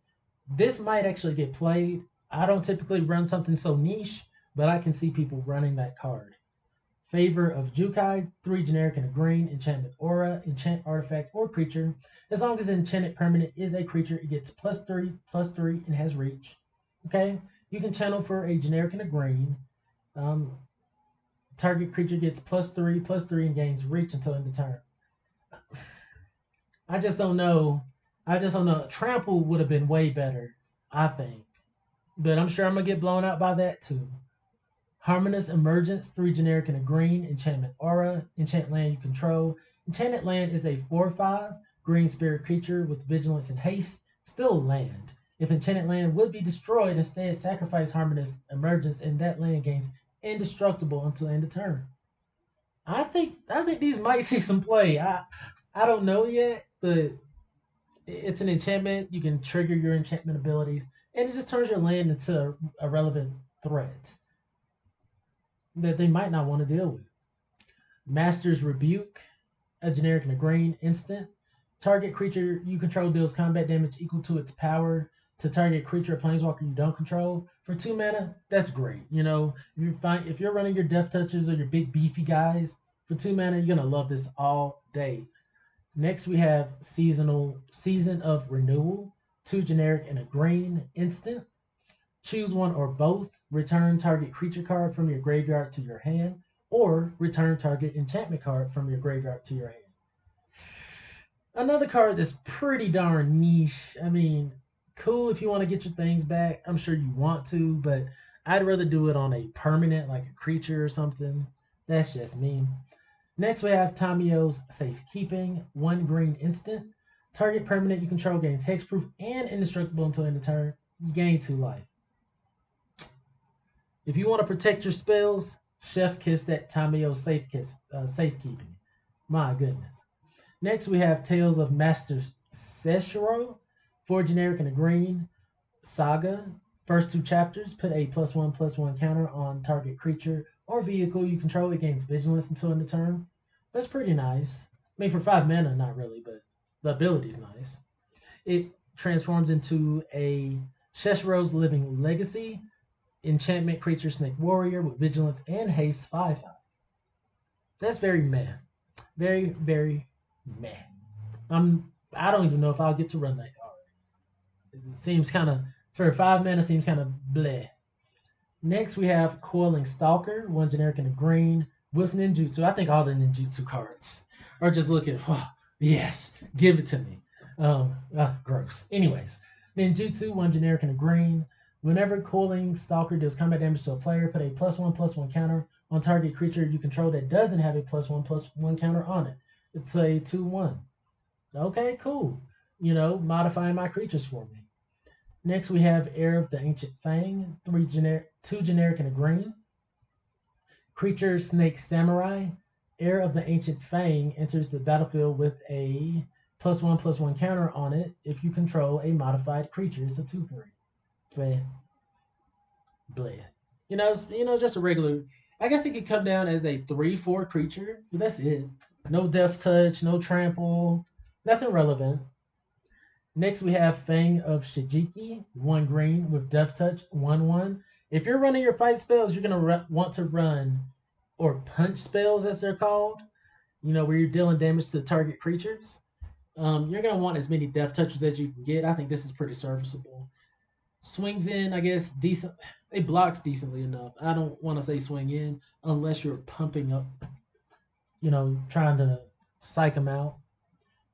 This might actually get played. I don't typically run something so niche, but I can see people running that card. Favor of Jukai, 3 generic and a green, enchantment aura, enchant artifact or creature. As long as enchanted permanent is a creature, it gets +3/+3 and has reach. Okay, you can channel for a generic and a green. Target creature gets +3/+3 and gains reach until end of turn. I just don't know. Trample would have been way better, I think. But I'm sure I'm going to get blown out by that too. Harmonious Emergence, 3 generic and a green, enchantment aura, enchant land you control. Enchanted land is a 4/5 green spirit creature with vigilance and haste, still land. If enchanted land would be destroyed, instead sacrifice Harmonious Emergence and that land gains indestructible until end of turn. I think these might see some play. I don't know yet, but it's an enchantment. You can trigger your enchantment abilities, and it just turns your land into a relevant threat that they might not want to deal with. Master's Rebuke, a generic and a green instant. Target creature you control deals combat damage equal to its power to target creature or planeswalker you don't control. For 2 mana, that's great. You know, if you're running your Death Touchers or your big beefy guys, for 2 mana, you're gonna love this all day. Next we have Season of Renewal, 2 generic and a green instant. Choose one or both. Return target creature card from your graveyard to your hand, or return target enchantment card from your graveyard to your hand. Another card that's pretty darn niche. I mean, cool if you want to get your things back. I'm sure you want to, but I'd rather do it on a permanent, like a creature or something. That's just me. Next we have Tamiyo's Safekeeping, 1 green instant. Target permanent you control gains hexproof and indestructible until end of turn. You gain 2 life. If you want to protect your spells, chef kiss that Tamiyo Safekeeping. My goodness. Next we have Tales of Master Seshiro, 4 generic and a green. Saga. First 2 chapters, put a +1/+1 counter on target creature or vehicle you control. It gains vigilance until end of turn. That's pretty nice. I mean, for 5 mana, not really, but the ability's nice. It transforms into a Seshiro's Living Legacy, enchantment creature snake warrior with vigilance and haste 5/5. That's very meh. Very, very meh. I don't even know if I'll get to run that card. It seems kind of, for 5 mana, seems kind of bleh. Next we have Coiling Stalker, 1 generic and a green with ninjutsu. I think all the ninjutsu cards are just looking, oh, yes, give it to me. Gross. Anyways, ninjutsu, 1 generic and a green. Whenever Coiling Stalker deals combat damage to a player, put a +1/+1 counter on target creature you control that doesn't have a +1/+1 counter on it. It's a 2/1. Okay, cool. You know, modifying my creatures for me. Next we have Heir of the Ancient Fang, 2 generic and a green. Creature Snake Samurai. Heir of the Ancient Fang enters the battlefield with a +1/+1 counter on it if you control a modified creature. It's a 2/3. Bleh. You know, just a regular. I guess it could come down as a 3/4 creature, but that's it. No Death Touch, no Trample, nothing relevant. Next we have Fang of Shijiki, 1 green with Death Touch, 1/1. If you're running your fight spells, you're gonna want to run, or punch spells as they're called. You know, where you're dealing damage to target creatures. You're gonna want as many Death Touches as you can get. I think this is pretty serviceable. swings in, I guess, decent. It blocks decently enough. I don't want to say swing in unless you're pumping up, trying to psych them out.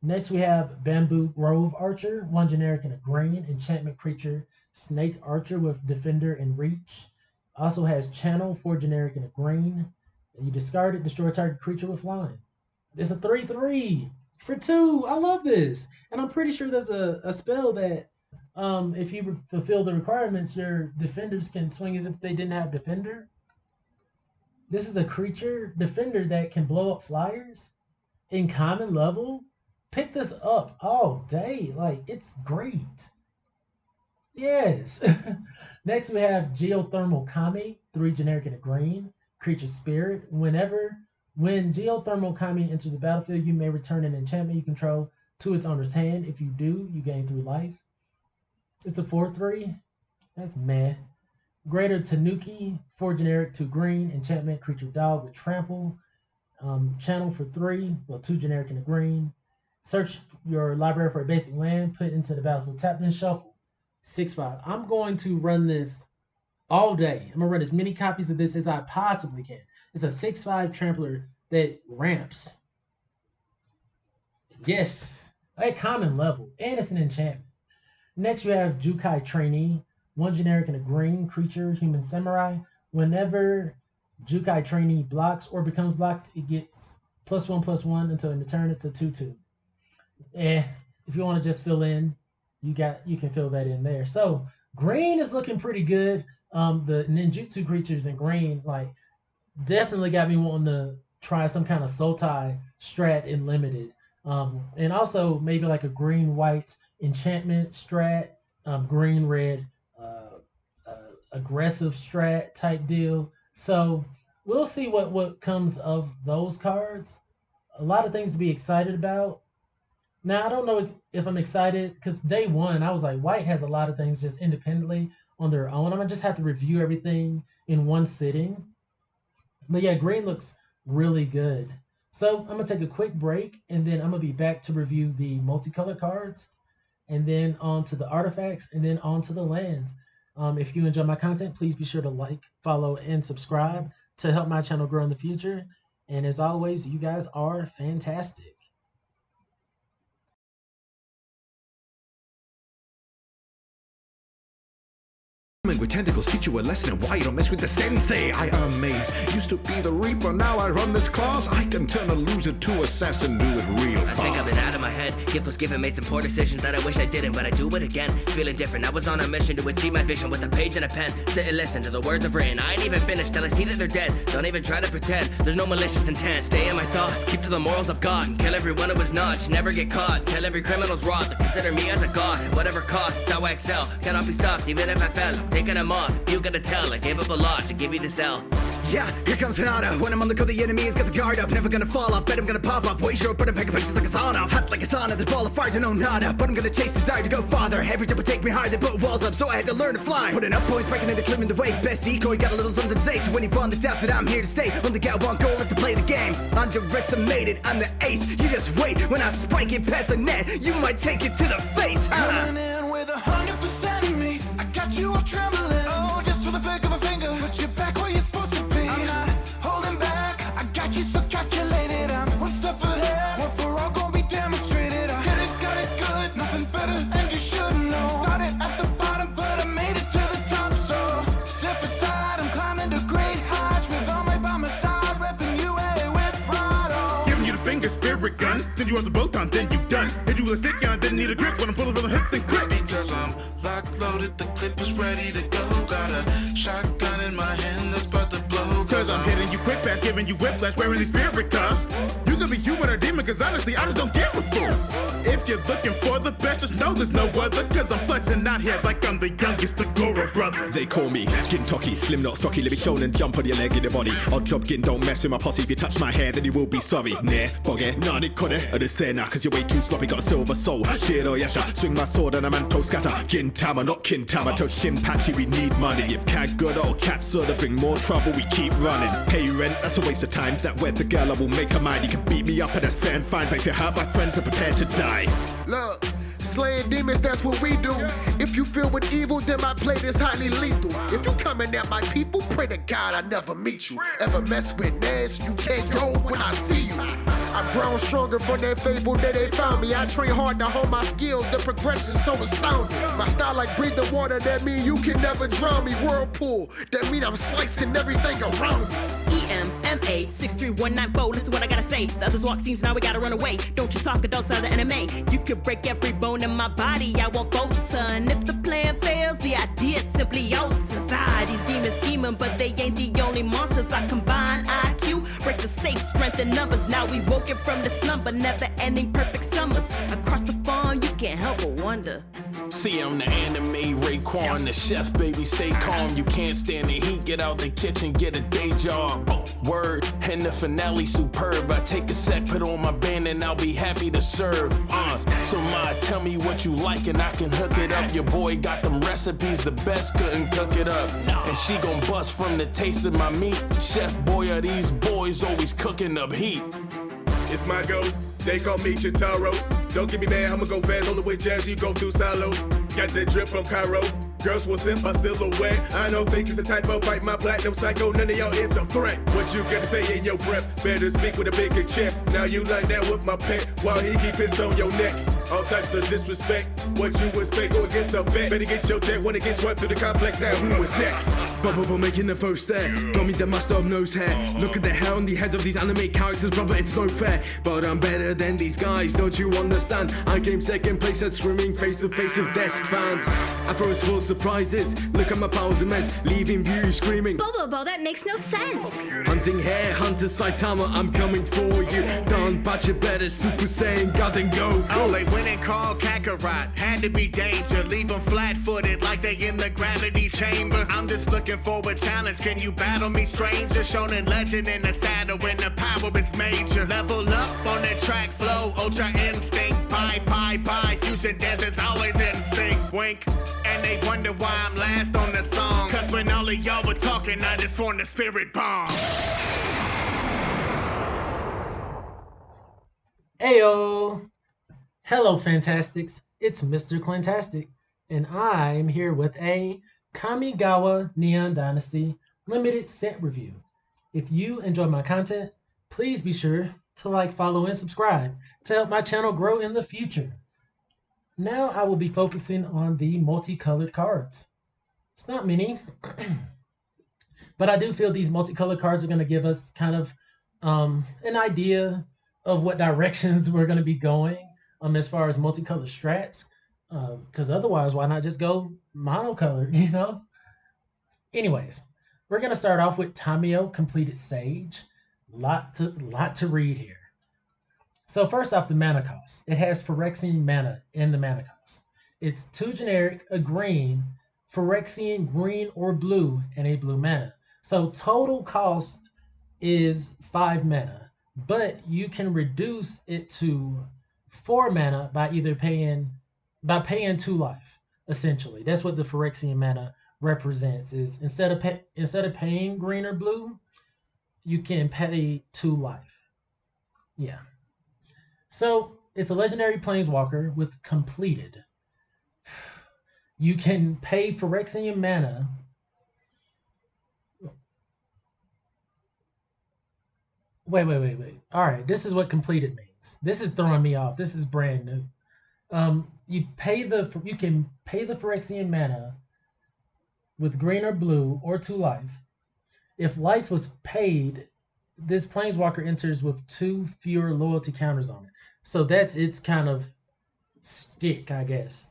Next, we have Bamboo Grove Archer, 1 generic and a green, enchantment creature, Snake Archer with Defender and Reach. Also has Channel, 4 generic and a green. And you discard it, destroy a target creature with flying. It's a 3/3 for 2. I love this. And I'm pretty sure there's a spell that if you fulfill the requirements, your defenders can swing as if they didn't have Defender. This is a creature defender that can blow up flyers in common level. Pick this up all day. Like, it's great. Yes. Next, we have Geothermal Kami, 3 generic and a green. Creature Spirit. When Geothermal Kami enters the battlefield, you may return an enchantment you control to its owner's hand. If you do, you gain 3 life. It's a 4/3. That's meh. Greater Tanuki, 4 generic, 2 green. Enchantment creature dog with trample. Channel for 3. Well, 2 generic and a green. Search your library for a basic land, put into the battlefield, tap, then shuffle. 6/5. I'm going to run this all day. I'm going to run as many copies of this as I possibly can. It's a 6/5 trampler that ramps. Yes, at common level. And it's an enchantment. Next, you have Jukai Trainee, 1 generic and a green creature, human samurai. Whenever Jukai Trainee blocks or becomes blocks, it gets +1/+1 until in the turn it's a 2/2. If you want to just fill in, you can fill that in there. So green is looking pretty good. The ninjutsu creatures in green, like, definitely got me wanting to try some kind of Sultai strat in limited. And also maybe like a green-white enchantment strat, green-red aggressive strat type deal. So we'll see what comes of those cards. A lot of things to be excited about. Now, I don't know if I'm excited because day one, I was like, white has a lot of things just independently on their own. I'm going to just have to review everything in one sitting. But yeah, green looks really good. So I'm going to take a quick break, and then I'm going to be back to review the multicolor cards, and then on to the artifacts, and then on to the lands. If you enjoy my content, please be sure to like, follow, and subscribe to help my channel grow in the future. And as always, you guys are fantastic. With tentacles teach you a lesson in why you don't mess with the sensei. I amaze. Used to be the reaper, now I run this class. I can turn a loser to assassin, do it real fast. I think I've been out of my head. Gift was given, made some poor decisions that I wish I didn't, but I do it again. Feeling different. I was on a mission to achieve my vision with a page and a pen. Sit and listen to the words I've written. I ain't even finished till I see that they're dead. Don't even try to pretend. There's no malicious intent. Stay in my thoughts. Keep to the morals of God. Kill everyone who is not. Never get caught. Tell every criminal's rot. They consider me as a god. At whatever cost, that's how I excel. Cannot be stopped even if I fell. Taking them off. You gotta tell, I gave up a lot to give you this L. Yeah, here comes Hinata. When I'm on the go, the enemy has got the guard up. Never gonna fall off, bet I'm gonna pop up. Way short, but I'm picking pictures like a sauna. Hot like a sauna, there's ball of fire to know nada. But I'm gonna chase desire to go farther. Every jump would take me higher, they put walls up, so I had to learn to fly. Putting up points, breaking into climbing the wake. Best decoy, got a little something to say to anyone that doubts that I'm here to stay. Only got one goal, it's to play the game. Underestimated, I'm the ace. You just wait, when I spike it past the net, you might take it to the face. Coming in with 100% of me. I got you all trembling. Oh, just for the flick of a finger. Put you back where you're supposed to be. I'm not holding back. I got you so calculated. I'm one step ahead. One for all gonna be demonstrated. I got it good, nothing better, and you should know. Started at the bottom, but I made it to the top. So step aside, I'm climbing to great heights with all my by my side, repping UA with pride. Oh. Giving you the finger spirit gun. Send you off the boat on, then you done. Hit you with a stick gun, didn't need a grip. When I'm pulling from the hip, then clip. Because I'm locked, loaded, the clip is ready to go. Got a shotgun in my hand that's about to blow. Cause I'm hitting you quick fast, giving you whiplash, wearing these spirit cuffs. You could be human or demon, cause honestly, I just don't give a fool. If you're looking for the best, just know there's no other. Cause I'm flexing out here like I'm the youngest Agora brother. They call me Gintoki, slim not stocky, let me show and jump on your leg in your body. Odd job, Gin, don't mess with my posse. If you touch my hair, then you will be sorry. Nah, bogey, nah, they cut it. I just say nah, cause you're way too sloppy, got a silver soul. Shiro Yasha, swing my sword and a manto scatter. Gintama, not Kintama, to Shinpachi, we need money. If cat good or cat soda bring more trouble, we keep running. Pay rent, that's a waste of time. That weather girl, I will make her mind. You can beat me up and that's fair and fine, but if you hurt my friends, I'm prepared to die. Look, slaying demons, that's what we do. If you filled with evil, then my plate is highly lethal. If you coming at my people, pray to God I never meet you. Ever mess with Nez, you can't go when I see you. I've grown stronger from that faithful day they found me. I train hard to hone my skills, the progression's so astounding. My style like breathing water, that mean you can never drown me. Whirlpool, that mean I'm slicing everything around me. EMMA 63194. Listen what I gotta say. The others walk scenes, now we gotta run away. Don't you talk adults out of anime. You could break every bone in my body, I won't falter. And if the plan fails, the idea simply alters. These demons scheming, but they ain't the only monsters. I combine IQ, break the safe, strength in numbers. Now we woken from the slumber, never ending perfect summers. Across the farm, you can't help but wonder. See, I'm the anime Raekwon, the chef, baby, stay calm. You can't stand the heat, get out the kitchen, get a day job. Word, and the finale superb. I take a sec, put on my band, and I'll be happy to serve. So ma, tell me what you like, and I can hook it up. Your boy got them recipes, the best couldn't cook it up. And she gon' bust from the taste of my meat. Chef boy, are these boys always cooking up heat. It's my go, they call me Chitaro. Don't get me mad, I'ma go fast all the way jazz, you go through silos. Got that drip from Cairo, girls will sip my silhouette. I don't think it's a typo, fight my platinum psycho, none of y'all is a threat. What you got to say in your breath, better speak with a bigger chest. Now you like that with my pet, while he keep his on your neck. All types of disrespect, what you expect, go against a vet. Better get your jet when it gets swept through the complex, now who is next? Bubble making the first stare. Got me the master of nose hair. Look at the hair on the heads of these anime characters, brother, it's no fair. But I'm better than these guys, don't you understand? I came second place at screaming face to face with desk fans. Afro is full of surprises. Look at my powers immense, leaving views screaming. Bobo, that makes no sense. Hunting hair, Hunter Saitama, I'm coming for you. Don Batcha better, Super Saiyan, God and go. Oh, they went and called Kakarot. Had to be danger. Leave them flat-footed like they in the gravity chamber. I'm just looking for a challenge. Can you battle me, stranger? Shonen legend in the saddle when the power is major. Level up on the track flow. Ultra instinct. Bye. Fusion deserts always in sync. Wink. And they wonder why I'm last on the song. Cause when all of y'all were talking, I just formed a spirit bomb. Ayo! Hello, Fantastics. It's Mr. Clintastik, and I'm here with a Kamigawa Neon Dynasty limited set review. If you enjoy my content, please be sure to like, follow, and subscribe to help my channel grow in the future. Now I will be focusing on the multicolored cards. It's not many, but I do feel these multicolored cards are going to give us kind of an idea of what directions we're going to be going as far as multicolored strats. Because otherwise, why not just go monocolored, you know? Anyways, we're going to start off with Tamio Completed Sage. Lot to read here. So first off, the mana cost. It has Phyrexian mana in the mana cost. It's 2 generic, a green, Phyrexian green or blue, and a blue mana. So total cost is 5 mana, but you can reduce it to 4 mana by either paying 2 life. Essentially, that's what the Phyrexian mana represents. Is instead of paying green or blue, you can pay 2 life. Yeah. So it's a legendary planeswalker with completed. You can pay Phyrexian mana. Wait. All right, this is what completed means. This is throwing me off. This is brand new. You can pay the Phyrexian mana with green or blue or 2 life. If life was paid, this planeswalker enters with 2 fewer loyalty counters on it. So that's its kind of stick, I guess.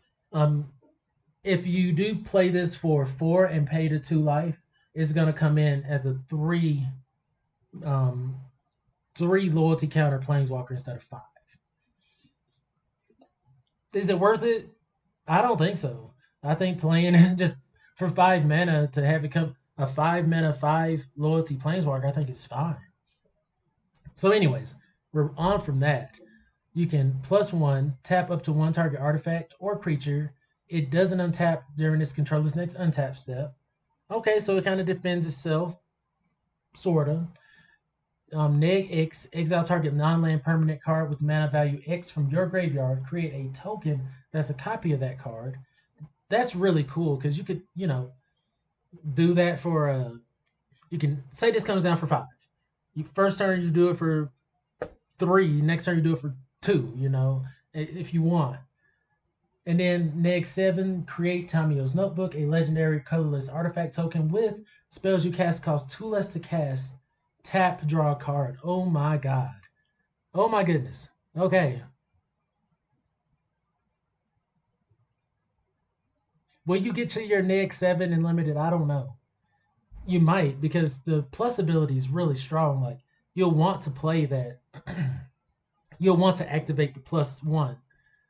If you do play this for 4 and pay the 2 life, it's gonna come in as a 3 loyalty counter planeswalker instead of 5. Is it worth it? I don't think so. I think playing just for 5 mana to have it come a 5 mana 5 loyalty planeswalker, I think is fine. So anyways, we're on from that. You can +1 tap up to 1 target artifact or creature. It doesn't untap during its controller's next untap step. Okay, so it kind of defends itself, sorta. Neg X, exile target non-land permanent card with mana value X from your graveyard. Create a token that's a copy of that card. That's really cool because you could, do that for you can say this comes down for 5. First turn you do it for 3, next turn you do it for 2, if you want. And then next 7, create Tamio's Notebook, a legendary colorless artifact token with spells you cast cost 2 less to cast. Tap, draw a card. Oh my god. Oh my goodness. Okay. Will you get to your next 7 in limited? I don't know. You might, because the plus ability is really strong. Like, you'll want to play that. You'll want to activate the +1.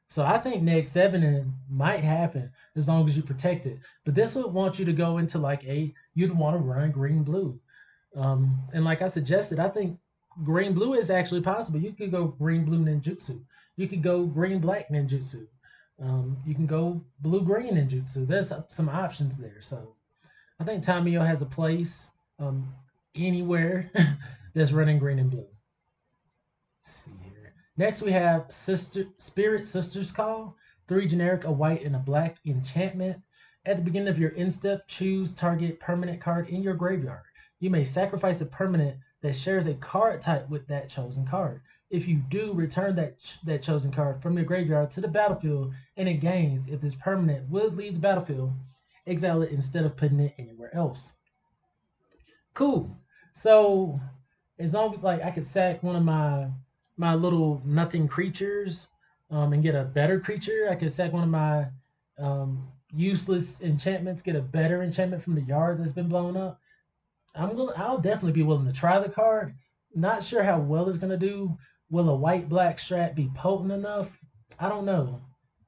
So I think next 7 might happen as long as you protect it. But this would want you to go into like you'd want to run green blue. And like I suggested, I think green blue is actually possible. You could go green blue ninjutsu. You could go green black ninjutsu. You can go blue green ninjutsu. There's some options there. So I think Tamio has a place anywhere that's running green and blue. Let's see here. Next we have Spirit Sister's Call. 3 generic, a white, and a black enchantment. At the beginning of your end step, choose target permanent card in your graveyard. You may sacrifice a permanent that shares a card type with that chosen card. If you do, return that chosen card from your graveyard to the battlefield, and it gains. If this permanent would leave the battlefield, exile it instead of putting it anywhere else. Cool. So as long as I could sack one of my little nothing creatures and get a better creature, I could sack one of my useless enchantments, get a better enchantment from the yard that's been blown up. I'll definitely be willing to try the card. Not sure how well it's gonna do. Will a white-black strat be potent enough? I don't know.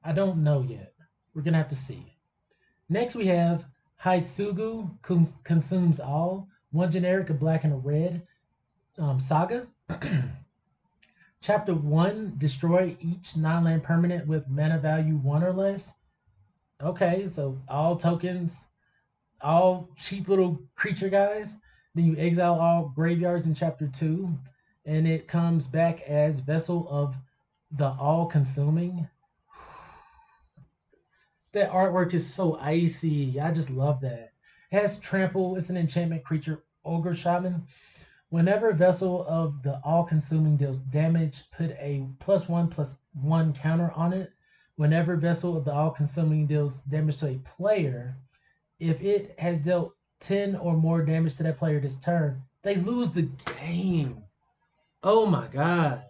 I don't know yet. We're gonna have to see. Next we have Haitsugu Consumes All. 1 generic, a black and a red saga. Chapter 1, destroy each non-land permanent with mana value 1 or less. Okay, so all tokens, all cheap little creature guys. Then you exile all graveyards in Chapter 2. And it comes back as Vessel of the All-Consuming. That artwork is so icy. I just love that. It has Trample. It's an enchantment creature, Ogre Shaman. Whenever Vessel of the All-Consuming deals damage, put a +1/+1 counter on it. Whenever Vessel of the All-Consuming deals damage to a player, if it has dealt 10 or more damage to that player this turn, they lose the game. Oh my god.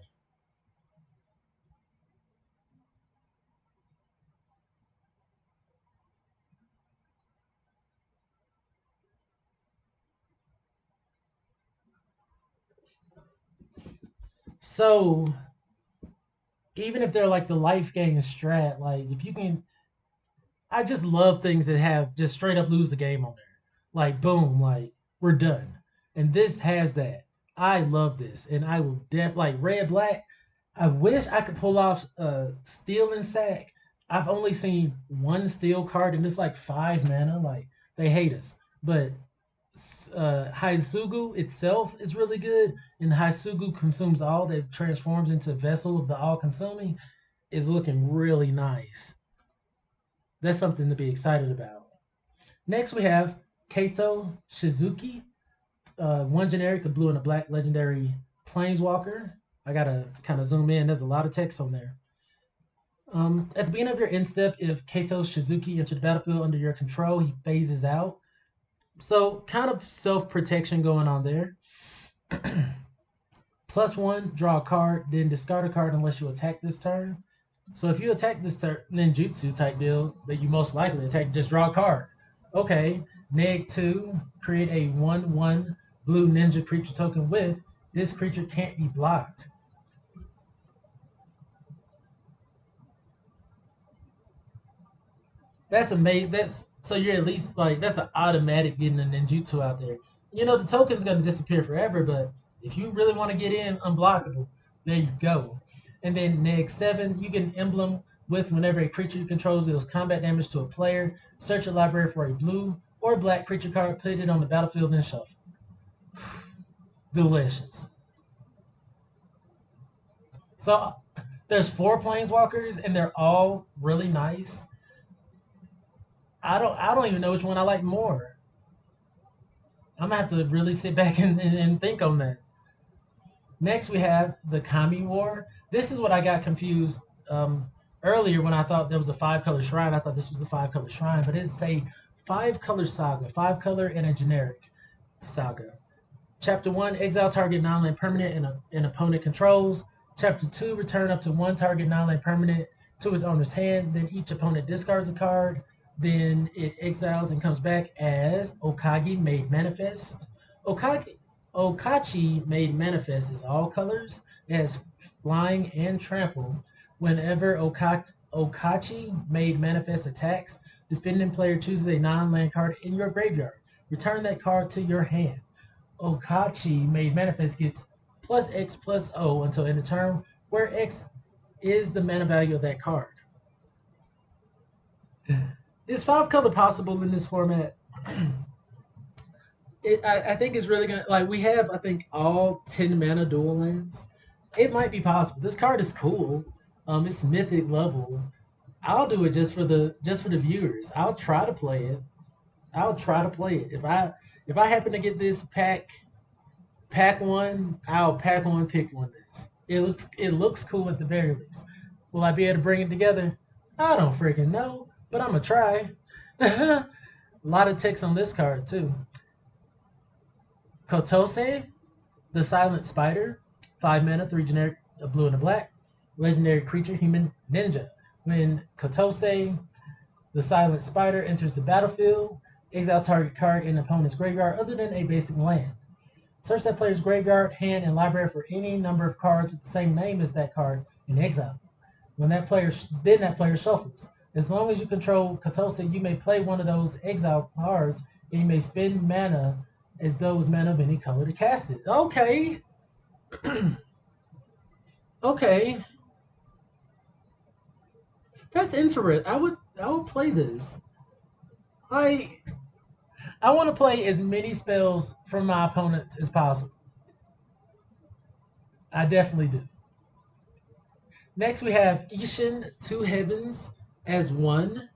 So even if they're like the life gain strat, like if you can, I just love things that have just straight up lose the game on there. Like boom, like we're done. And this has that. I love this, and I will like red black. I wish I could pull off Steel and Sack. I've only seen 1 steel card, and it's like 5 mana. Like they hate us, but Haitsugu itself is really good, and Haitsugu Consumes All, that transforms into Vessel of the All-Consuming, is looking really nice. That's something to be excited about. Next we have Kaito Shizuki, 1 generic, a blue and a black legendary planeswalker. I gotta kind of zoom in. There's a lot of text on there. At the beginning of your end step, if Kaito Shizuki enters the battlefield under your control, he phases out. So kind of self-protection going on there. +1, draw a card, then discard a card unless you attack this turn. So if you attack this turn, ninjutsu type deal that you most likely attack, just draw a card. Okay, -2, create a 1/1 blue ninja creature token with this creature can't be blocked. That's amazing. So you're at least like that's an automatic getting a ninjutsu out there. The token's gonna disappear forever, but if you really want to get in unblockable, there you go. And then -7, you get an emblem with whenever a creature you control deals combat damage to a player, search your library for a blue or black creature card, put it on the battlefield, and shuffle. Delicious. So there's 4 planeswalkers and they're all really nice. I don't even know which one I like more. I'm gonna have to really sit back and think on that. Next we have the Kami War. This is what I got confused earlier when I thought there was a 5-color shrine. I thought this was the 5-color shrine, but it's a 5-color saga, 5-color and a generic saga. Chapter 1, exile target non-land permanent and opponent controls. Chapter 2, return up to 1 target non-land permanent to its owner's hand. Then each opponent discards a card. Then it exiles and comes back as Okage Made Manifest. Okachi Made Manifest is all colors. It has flying and trample. Whenever Okachi Made Manifest attacks, defending player chooses a non-land card in your graveyard. Return that card to your hand. Okachi Made Manifest gets plus X plus O until end of turn, where X is the mana value of that card. Is 5-color possible in this format? I think it's really gonna, like, we have, I think, all 10 mana dual lands. It might be possible. This card is cool. It's mythic level. I'll do it just for the viewers. I'll try to play it. If I happen to get this pack 1, I'll pack 1 pick 1 this. It looks cool at the very least. Will I be able to bring it together? I don't freaking know, but I'm gonna try. A lot of text on this card too. Kotose, the Silent Spider, 5 mana, 3 generic, a blue and a black. Legendary creature, human ninja. When Kotose, the Silent Spider, enters the battlefield, exile target card in opponent's graveyard other than a basic land. Search that player's graveyard, hand, and library for any number of cards with the same name as that card in exile. When that player shuffles. As long as you control Kotose, you may play one of those exile cards, and you may spend mana as those mana of any color to cast it. Okay. Okay. That's interesting. I would play this. I want to play as many spells from my opponents as possible. I definitely do. Next we have Ishin, 2 Heavens as 1.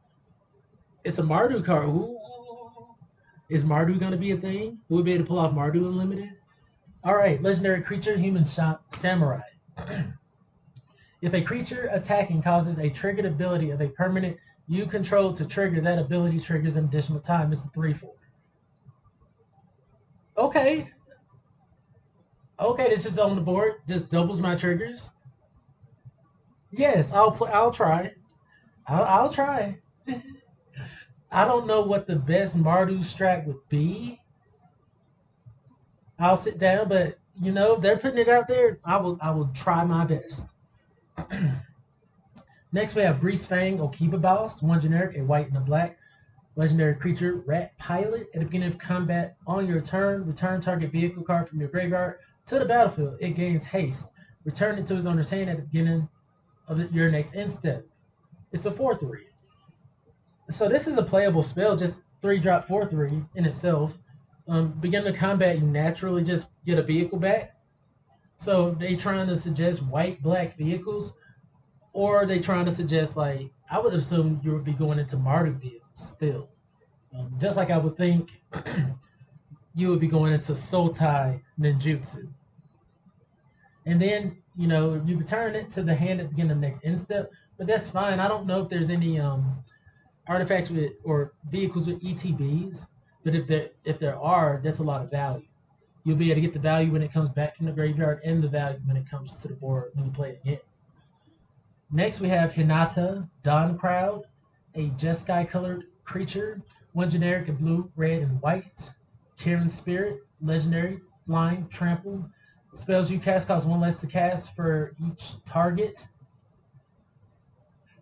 It's a Mardu card. Ooh. Is Mardu going to be a thing? Will we be able to pull off Mardu Unlimited? Alright, legendary creature, Human Samurai. If a creature attacking causes a triggered ability of a permanent you control to trigger, that ability triggers an additional time. It's a 3/4. Okay. Okay, this just on the board. Just doubles my triggers. Yes, I'll try. I'll try. I don't know what the best Mardu strat would be. I'll sit down, but you know, they're putting it out there. I will try my best. Next we have Grease Fang, Okiba Boss, 1 generic, a white and a black. Legendary creature, Rat Pilot. At the beginning of combat on your turn, return target vehicle card from your graveyard to the battlefield. It gains haste. Return it to its owner's hand at the beginning of your next end step. It's a 4/3. So this is a playable spell, just 3-drop 4/3 in itself. Beginning of combat, you naturally just get a vehicle back. So they trying to suggest white, black vehicles, or are they trying to suggest, like, I would assume you would be going into Mardu vehicles still. Just like I would think you would be going into Sultai Ninjutsu. And then, you know, you return it to the hand at the beginning of the next end step, but that's fine. I don't know if there's any artifacts with or vehicles with ETBs, but if there are, that's a lot of value. You'll be able to get the value when it comes back from the graveyard and the value when it comes to the board when you play it again. Next we have Hinata, Dawn Crowd, a Jeskai colored creature, 1 generic, a blue, red, and white. Kieran Spirit, legendary, flying, trample. Spells you cast cost 1 less to cast for each target.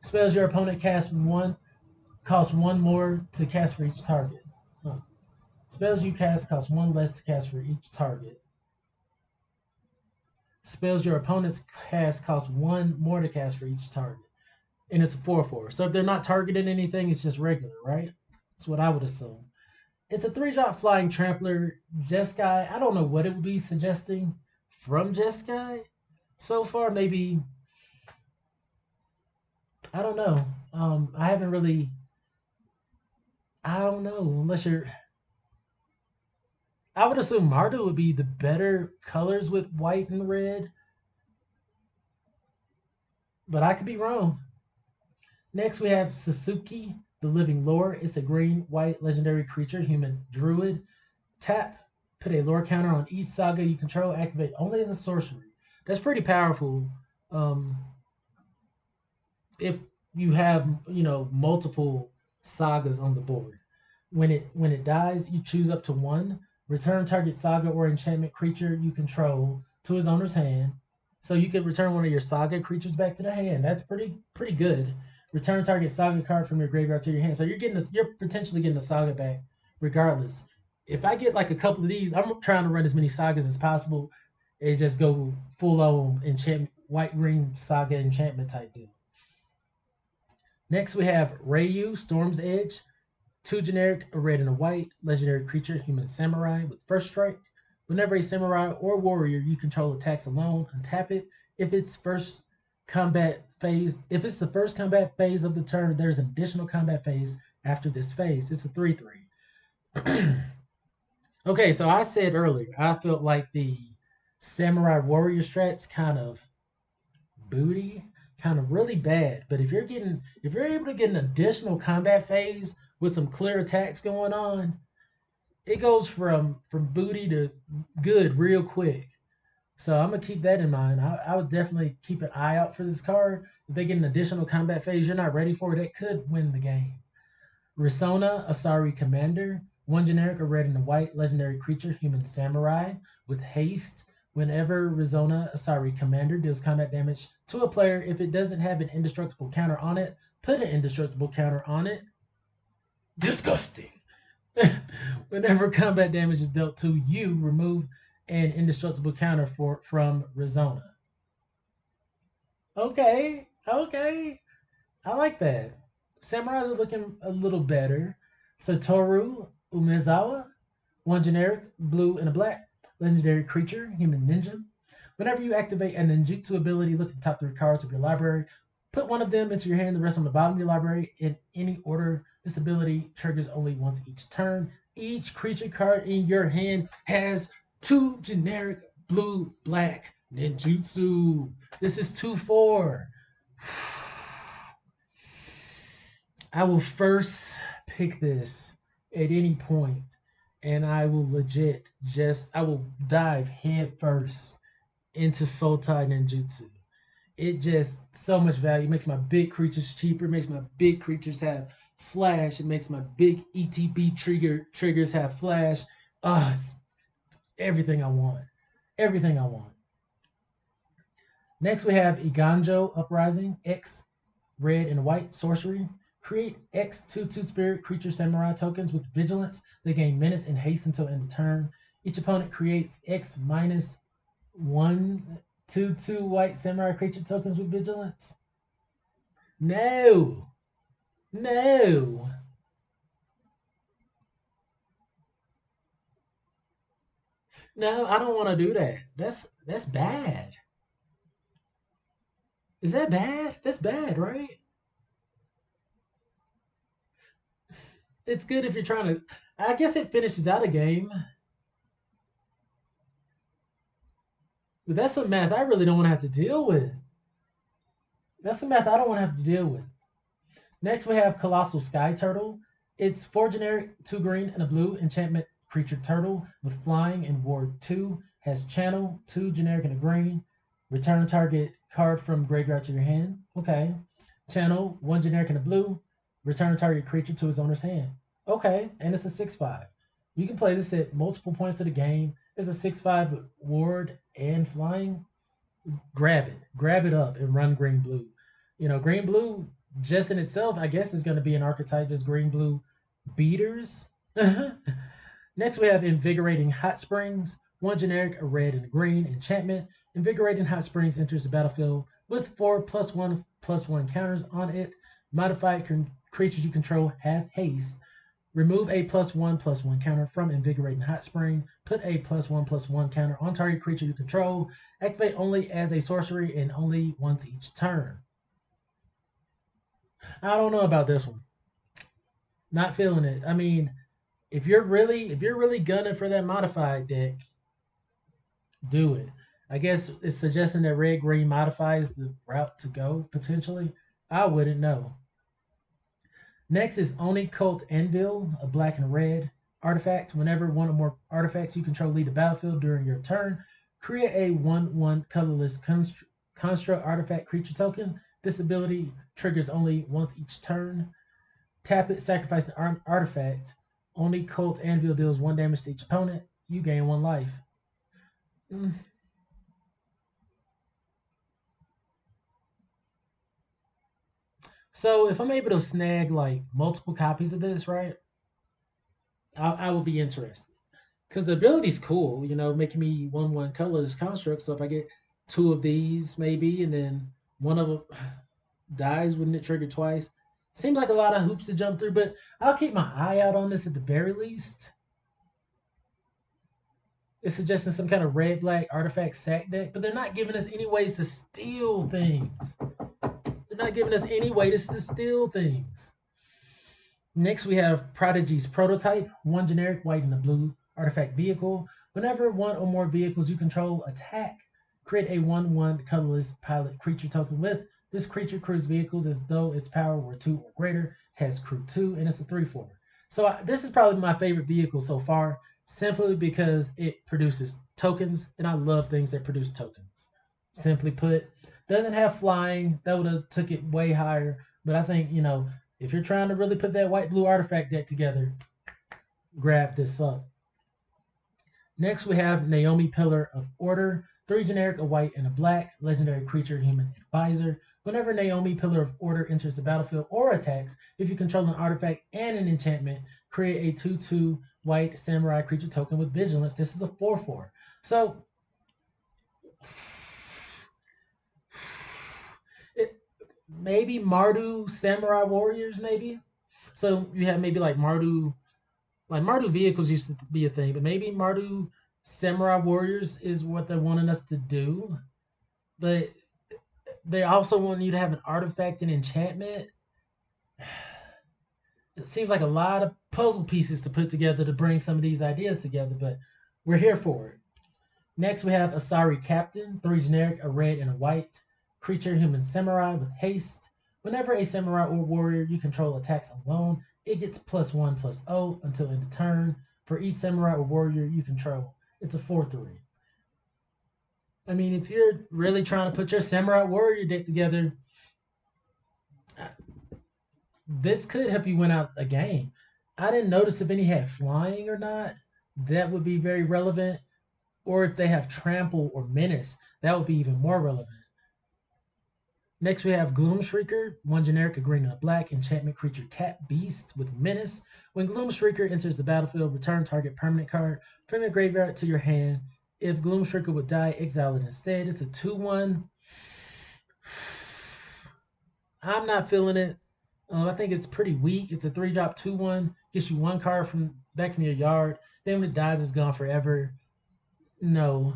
Spells your opponent casts cost 1 more to cast for each target. Spells you cast cost 1 less to cast for each target. Spells your opponent's cast cost 1 more to cast for each target. And it's a 4/4. So if they're not targeting anything, it's just regular, right? That's what I would assume. It's a 3-drop flying trampler. Jeskai, I don't know what it would be suggesting from Jeskai. So far, maybe, I don't know. I haven't really, I don't know, unless you're, I would assume Mardu would be the better colors with white and red, but I could be wrong. Next, we have Sasuke, the Living Lore. It's a green-white legendary creature, human druid. Tap, put a lore counter on each saga you control, activate only as a sorcery. That's pretty powerful. If you have, multiple sagas on the board. When it dies, you choose up to one. Return target saga or enchantment creature you control to its owner's hand. So you can return one of your saga creatures back to the hand. That's pretty good. Return target saga card from your graveyard to your hand. So you're potentially getting a saga back regardless. If I get like a couple of these, I'm trying to run as many sagas as possible and just go full on enchantment, white green saga enchantment type deal. Next we have Ryu, Storm's Edge. 2 generic, a red and a white, legendary creature, human samurai with first strike. Whenever a samurai or warrior you control attacks alone, untap it. If it's the first combat phase of the turn, there's an additional combat phase after this phase. It's a 3/3. Okay, so I said earlier, I felt like the samurai warrior strat's kind of booty, kind of really bad. But if you're able to get an additional combat phase with some clear attacks going on, it goes from booty to good real quick. So I'm gonna keep that in mind. I would definitely keep an eye out for this card. If they get an additional combat phase you're not ready for, that could win the game. Risona, Asari Commander. 1 generic, a red and a white, legendary creature, human samurai with haste. Whenever Risona, Asari Commander deals combat damage to a player, if it doesn't have an indestructible counter on it, put an indestructible counter on it. Disgusting. Whenever combat damage is dealt to you, remove an indestructible counter from Risona. Okay. I like that. Samurais are looking a little better. Satoru Umezawa, 1 generic, blue and a black, legendary creature, human ninja. Whenever you activate a ninjutsu ability, look at the top 3 cards of your library. Put one of them into your hand, the rest on the bottom of your library in any order. This ability triggers only once each turn. Each creature card in your hand has 2 generic blue-black ninjutsu. This is 2/4. I will first pick this at any point, and I will I will dive head first into Sultai Ninjutsu. It just so much value. It makes my big creatures cheaper. It makes my big creatures have flash. It makes my big ETB triggers have flash. Everything I want. Everything I want. Next we have Iganjo Uprising, X, red and white, sorcery. Create X 2/2 spirit creature samurai tokens with vigilance. They gain menace and haste until end of turn. Each opponent creates X minus 1 2/2 white samurai creature tokens with vigilance. No, I don't want to do that. That's bad. Is that bad? That's bad, right? It's good if you're trying to. I guess it finishes out a game. But that's some math I really don't want to have to deal with. That's some math I don't want to have to deal with. Next we have Colossal Sky Turtle. It's 4 generic, 2 green, and a blue enchantment creature turtle with flying and ward 2. Has channel, 2 generic and a green. Return target card from graveyard to your hand. Okay. Channel, 1 generic and a blue. Return target creature to its owner's hand. Okay, and it's a 6/5. You can play this at multiple points of the game. It's a 6/5 with ward and flying. Grab it up and run green blue. Green blue just in itself, I guess, is going to be an archetype as green blue beaters. Next we have Invigorating Hot Springs. 1 generic, a red and a green enchantment. Invigorating Hot Springs enters the battlefield with 4 +1/+1 counters on it. Modified creatures you control have haste. Remove a +1/+1 counter from Invigorating Hot Spring. Put a +1/+1 counter on target creature you control. Activate only as a sorcery and only once each turn. I don't know about this one. Not feeling it. I mean, if you're really gunning for that modified deck, do it. I guess it's suggesting that red green modifies the route to go potentially. I wouldn't know. Next is Oni Cult Anvil, a black and red artifact. Whenever one or more artifacts you control leave the battlefield during your turn, create a 1/1 colorless construct artifact creature token. This ability triggers only once each turn. Tap it, sacrifice an artifact. Oni Cult Anvil deals 1 damage to each opponent. You gain 1 life. So if I'm able to snag like multiple copies of this, right, I will be interested. Because the ability's cool, you know, making me 1/1 colorless construct. So if I get 2 of these maybe, and then one of them dies, wouldn't it trigger twice? Seems like a lot of hoops to jump through, but I'll keep my eye out on this at the very least. It's suggesting some kind of red-black artifact sack deck, but they're not giving us any ways to steal things. They're not giving us any way to steal things. Next, we have Prodigy's Prototype, 1 generic white and a blue artifact vehicle. Whenever 1 or more vehicles you control attack, create a 1/1 colorless pilot creature token with this creature crews vehicles as though its power were 2 or greater, has crew 2, and it's a 3/4. So this is probably my favorite vehicle so far, simply because it produces tokens, and I love things that produce tokens. Simply put, doesn't have flying. That would have took it way higher, but I think, you know, if you're trying to really put that white-blue artifact deck together, grab this up. Next, we have Naomi Pillar of Order, 3 generic, a white and a black, legendary creature, human advisor. Whenever Naomi Pillar of Order enters the battlefield or attacks, if you control an artifact and an enchantment, create a 2/2 white samurai creature token with vigilance. This is a 4/4. So maybe Mardu Samurai Warriors, maybe. So you have maybe like Mardu vehicles used to be a thing, but maybe Mardu Samurai Warriors is what they're wanting us to do. But they also want you to have an artifact and enchantment. It seems like a lot of puzzle pieces to put together to bring some of these ideas together, but we're here for it. Next, we have Asari Captain, 3 generic, a red and a white. Creature, human samurai with haste. Whenever a samurai or warrior you control attacks alone, it gets +1/+0 until end of turn. For each samurai or warrior you control, it's a 4/3. I mean, if you're really trying to put your samurai warrior deck together, this could help you win out a game. I didn't notice if any had flying or not. That would be very relevant. Or if they have trample or menace, that would be even more relevant. Next, we have Gloomshrieker, 1 generic, a green and a black, enchantment creature cat beast with menace. When Gloomshrieker enters the battlefield, return target permanent card from your graveyard to your hand. If Gloomshrieker would die, exile it instead. It's a 2/1. I'm not feeling it. I think it's pretty weak. It's a 3-drop 2/1. Gets you 1 card back from your yard. Then when it dies, it's gone forever. No.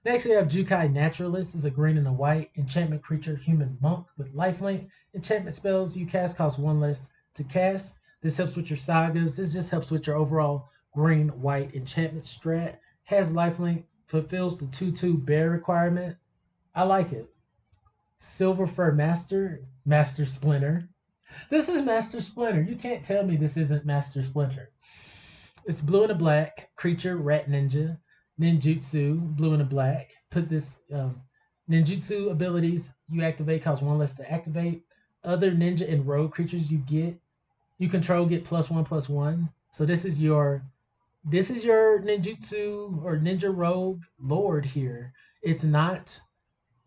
Next, we have Jukai Naturalist. It's a green and a white enchantment creature, human monk with lifelink. Enchantment spells you cast cost 1 less to cast. This helps with your sagas. This just helps with your overall green-white enchantment strat. Has lifelink, fulfills the 2/2 bear requirement. I like it. Silver Fur Master Splinter. This is Master Splinter. You can't tell me this isn't Master Splinter. It's blue and a black, creature, rat ninja, ninjutsu, blue and a black. Put this ninjutsu abilities you activate cost 1 less to activate. Other ninja and rogue creatures you control get +1/+1. So this is your ninjutsu or ninja rogue lord here. It's not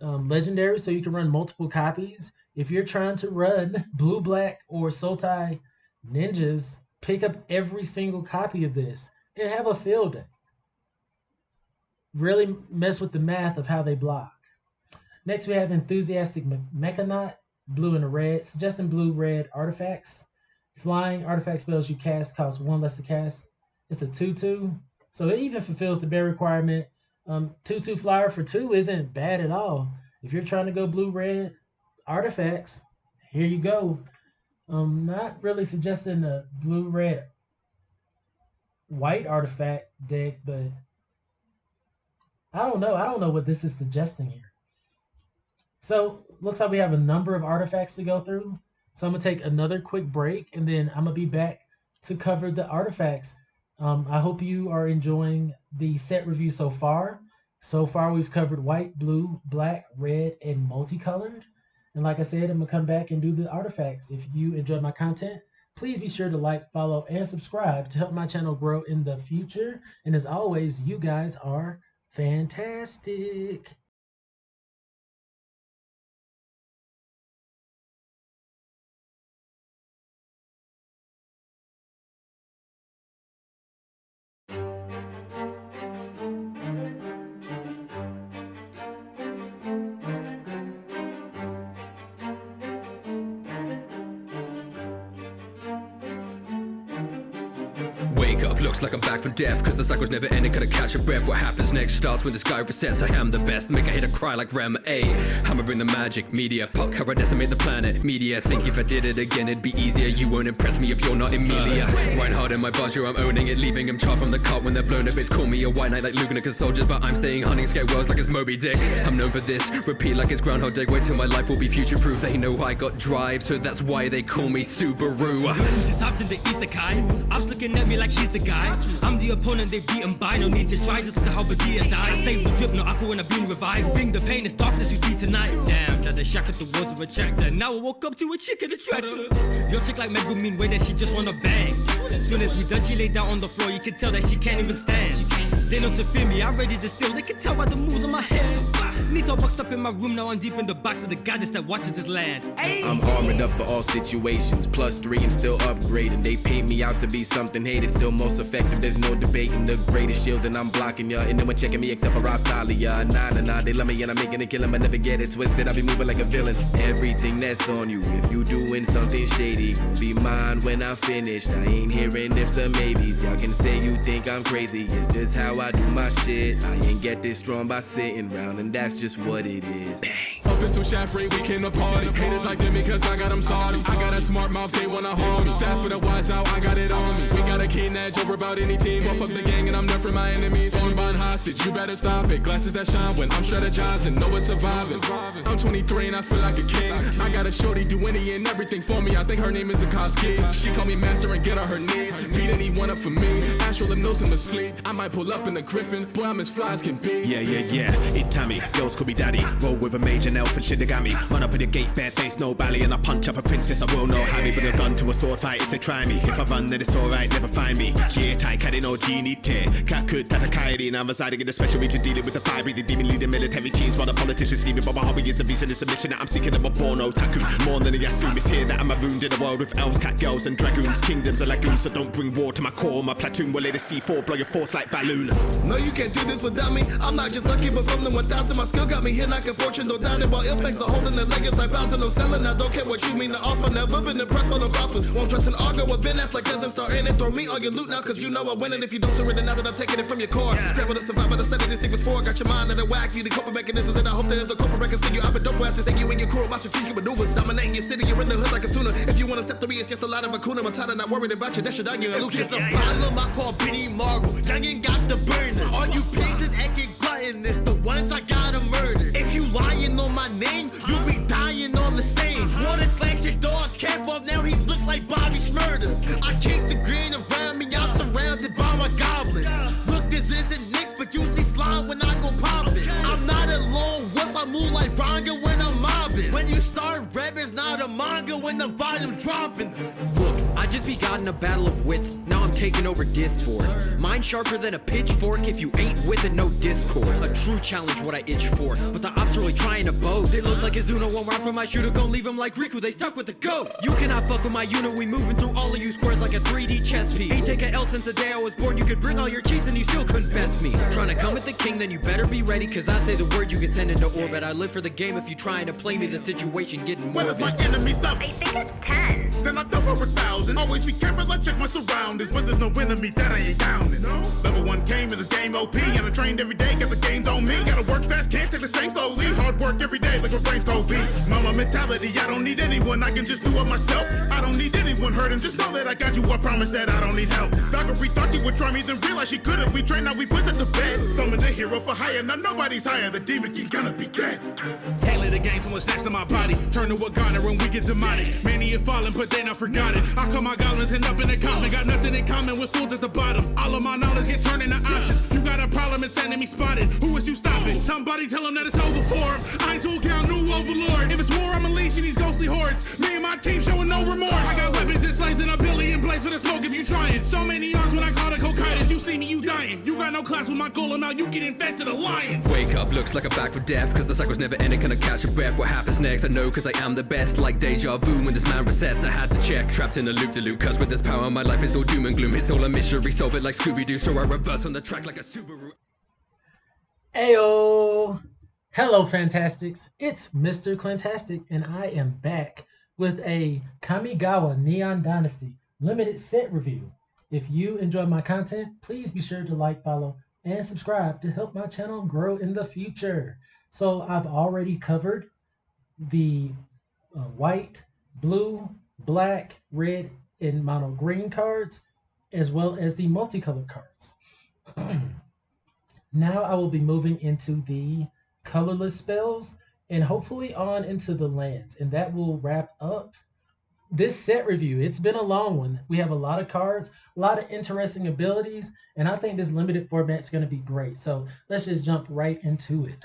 legendary, so you can run multiple copies. If you're trying to run blue, black, or Sotai ninjas, pick up every single copy of this and have a field day. Really mess with the math of how they block. Next, we have Enthusiastic Mechanaut, blue and a red, suggesting blue-red artifacts. flying artifact spells you cast cost 1 less to cast. It's a 2/2, so it even fulfills the bear requirement. 2/2 flyer for 2 isn't bad at all. If you're trying to go blue-red artifacts, here you go. Not really suggesting a blue-red white artifact deck, but I don't know what this is suggesting here. So looks like we have a number of artifacts to go through. So I'm gonna take another quick break, and then I'm gonna be back to cover the artifacts. I hope you are enjoying the set review so far. So far we've covered white, blue, black, red, and multicolored. And like I said, I'm gonna come back and do the artifacts. If you enjoyed my content, please be sure to like, follow, and subscribe to help my channel grow in the future. And as always, you guys are fantastic. Wake up, looks like I'm back from death, cause the cycle's never ending, gotta catch a breath. What happens next starts when the sky resets. I am the best, make a hater cry like Rem A. I'ma bring the magic, media, pop cover, decimate the planet. Media, think if I did it again it'd be easier. You won't impress me if you're not Emilia. Ryan hard in my buzzer, I'm owning it, leaving him charred from the cart when they're blown up. It's call me a white knight like Luganaka soldiers, but I'm staying hunting scare worlds like it's Moby Dick. I'm known for this, repeat like it's Groundhog Day. Wait till my life will be future proof. They know I got drive, so that's why they call me Subaru. Just hopped in the isekai. I'm looking at me like he's the guy. I'm the opponent they beaten by. No need to try, just look at how Badia died. Save the drip, no aqua when I've been revived. Bring the pain, it's darkness you see tonight. Damn, that the shack at the walls of a tractor. Now I woke up to a chick in a tractor. Your chick like Meg mean way that she just wanna bang. Soon as we done, she laid down on the floor. You can tell that she can't even stand. They know to fear me, I'm ready to steal. They can tell by the moves on my head. Nito boxed up in my room, now I'm deep in the box of the goddess that watches this land. Ay! I'm armored up for all situations, +3 and still upgrading. They paint me out to be something hated, still most effective. There's no debating the greatest shield, and I'm blocking ya. And no one checking me except for Raptalia. Nah, they love me and I'm making a killing, but never get it twisted. I be moving like a villain. Everything that's on you, if you doing something shady, gon' be mine when I'm finished. I ain't hearing ifs or maybes. Y'all can say you think I'm crazy, it's just how I do my shit. I ain't get this strong by sitting round, and that's just what it is. Bang. Up in some Chaffrey, we came to party. Haters like them because I got them salty. I got a smart mouth, they wanna harm me. Staff for the wise out, I got it on me. We got a keen edge over about any team. Buff up the gang and I'm there for my enemies. Only bond hostage, you better stop it. Glasses that shine when I'm strategizing, know it's surviving. I'm 23 and I feel like a king. I got a shorty do any and everything for me. I think her name is Akoski. She call me master and get on her knees. Beat anyone up for me. Astral hypnosis in the sleep. I might pull up in the Griffin. Boy, I'm as fly as can be. Yeah. It's Tammy. Girls call me daddy. Roll with a major elf and Shinigami. Run up in the gate, bare face, no bally, and I punch up a princess. I will know Harry, bring a gun to a sword fight if they try me. If I run, then it's alright, never find me. Yeah, tight, cat no genie tear. Cat could that a Kairi, and I'm residing in a special region dealing with the fire breathing demon leading military teams while the politicians scheming. But my hobby is a reason, it's a mission that I'm seeking. I'm a born otaku. More than a Yasumi is here that I'm marooned in a world with elves, cat girls, and dragoons. Kingdoms are lagoons, so don't bring war to my core. My platoon will lay the C4, blow your force like balloon. No, you can't do this without me. I'm not just lucky, but from the 1,000, my skill got me here knocking fortune, no doubt it. While ill facts are holding the legacy, bouncing, no selling. I don't care what you mean to offer. Never been impressed by the offers. Won't trust an argo with Ben Affleck doesn't start in it. Throw me all your loot now, cause you know I win it. If you don't surrender now that I'm taking it from your cards. Scrabble to survive, but I study this thing was for. Got your mind at a whack, you the coping mechanisms, and I hope there's a coping record. You I've been dope after thank you and your crew. My strategic maneuvers, dominating your city, you're in the hood like a sooner. If you wanna step 3, it's just a lot of Akuna Matata. Not worried about you, that shit on your illusion. The problem I call Benny Marvel. Youngin' got the burner. All you pigs is acting gluttonous. The ones I gotta murder. If you lying on my name, you'll be dying all the same. Water slash your dog, cap off, now he looks like Bobby Shmurda. I keep the green around me, I'm surrounded by my goblins. Look, this isn't Nick, but you see slime when I go poppin'. I'm not a lone wolf, I move like Ranga when I'm mobbing. When you start rap, it's not a manga when the volume dropping. Look, I just begotten a battle of wits, now I'm taking over Discord. Mine sharper than a pitchfork, if you ain't with it, no discord. A true challenge what I itch for, but the ops really trying to boast. It looks like Izuna won't ride from my shooter, gon' leave him like Riku, they stuck with the ghost. You cannot fuck with my unit, we moving through all of you squares like a 3D chess piece. Ain't take a L since the day I was born, you could bring all your cheats and you still couldn't best me. Trying to come at the king, then you better be ready, cause I say the word you get sent into orbit. I live for the game, if you trying to play me, the situation getting morbid. Where does my enemy stop? I think it's 10. then I go for 1,000. Always be careful, I check my surroundings, but there's no enemy that I ain't counting. No. Level 1 came in this game OP, and I trained every day, got the gains on me. Gotta work fast, can't take the same slowly. Hard work every day, like my brain's cold beat. Mama mentality, I don't need anyone, I can just do it myself. I don't need anyone hurting, just know that I got you, I promise that I don't need help. Valkyrie thought she would try me, then realized she couldn't. We trained, now we put her to bed. Summon the hero for hire, now nobody's higher. The demon king's gonna be dead. Handling the game, someone snatched to my body. Turn to a goner and we get demonic. Many have fallen, but they not forgotten. I call my goblins and up in the common. Got nothing in common with fools at the bottom. All of my knowledge get turned into options. You got a problem, it's enemy spotted. Who is you stopping? Somebody tell them that it's over for him. I ain't tool count, new overlord. If it's war, I'm unleashing these ghostly hordes. Me and my team showing no remorse. I got weapons and slaves and a billion blades for the smoke if you trying. So many arms when I call the cocaine. You see me, you dying. You got no class with my golem out, you get infected a lion. Wake up, looks like a bag for death, cause the cycle's never ending, can I catch a breath? What happens next? I know cause I am the best, like deja vu when this man resets. I had to check, trapped in a loop-de-loop, cause with this power my life is all doom and gloom. It's all a mystery, solve it like Scooby-Doo, so I reverse on the track like a Subaru. Ayo! Hello Fantastics, it's Mr. Clintastik, and I am back with a Kamigawa Neon Dynasty limited set review. If you enjoy my content, please be sure to like, follow, and subscribe to help my channel grow in the future. So I've already covered the white, blue, black, red, and mono green cards, as well as the multicolored cards. Now I will be moving into the colorless spells and hopefully on into the lands, and that will wrap up this set review. It's been a long one. We have a lot of cards, a lot of interesting abilities, and I think this limited format is going to be great. So let's just jump right into it.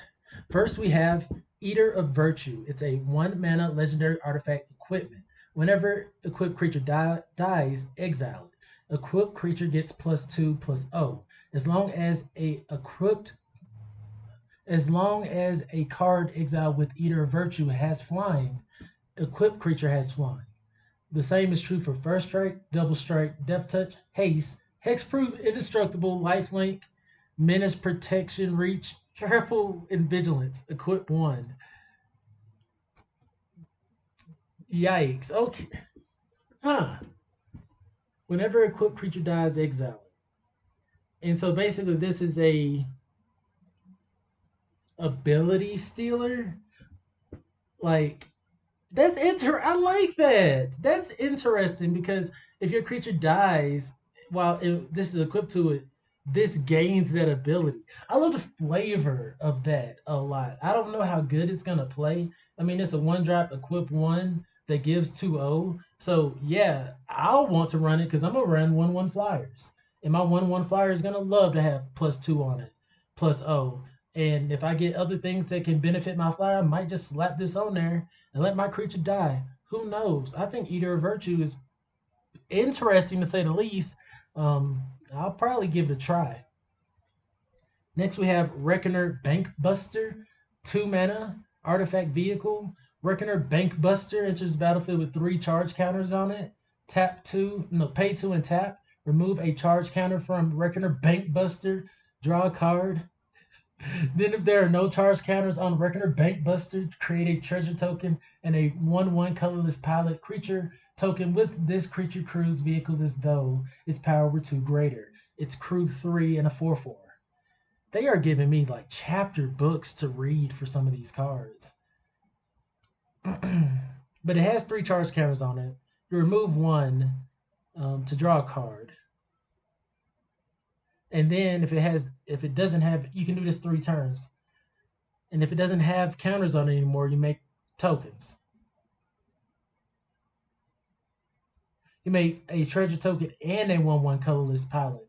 First, we have Eater of Virtue. It's a 1-mana legendary artifact equipment. Whenever equipped creature dies, exile it. Equipped creature gets +2/+0. As long as a card exiled with Eater of Virtue has flying, equipped creature has flying. The same is true for First Strike, Double Strike, Death Touch, Haste, Hexproof, Indestructible, Lifelink, Menace, Protection, Reach, Careful, and Vigilance. Equip 1. Yikes. Okay. Whenever a equipped creature dies, exile it. And so basically this is a ability stealer. Like, I like that. That's interesting because if your creature dies while this is equipped to it, this gains that ability. I love the flavor of that a lot. I don't know how good it's gonna play. I mean, it's a 1-drop equip 1 that gives 2/0. So yeah, I'll want to run it because I'm gonna run 1/1 flyers. And my 1/1 flyer is gonna love to have +2 on it, +0. And if I get other things that can benefit my flyer, I might just slap this on there and let my creature die. Who knows? I think Eater of Virtue is interesting to say the least. I'll probably give it a try. Next we have Reckoner Bankbuster, 2-mana artifact vehicle. Reckoner Bankbuster enters the battlefield with 3 charge counters on it. Pay 2 and tap. Remove a charge counter from Reckoner Bankbuster. Draw a card. Then if there are no charge counters on Reckoner Bankbuster, create a treasure token and a 1/1 colorless pilot creature token with this creature crew's vehicles as though its power were 2 greater. It's crew 3 and a 4/4. They are giving me like chapter books to read for some of these cards. But it has 3 charge counters on it. You remove 1 to draw a card. And then if it doesn't have, you can do this 3 turns. And if it doesn't have counters on it anymore, you make tokens. You make a treasure token and a 1/1 colorless pilot.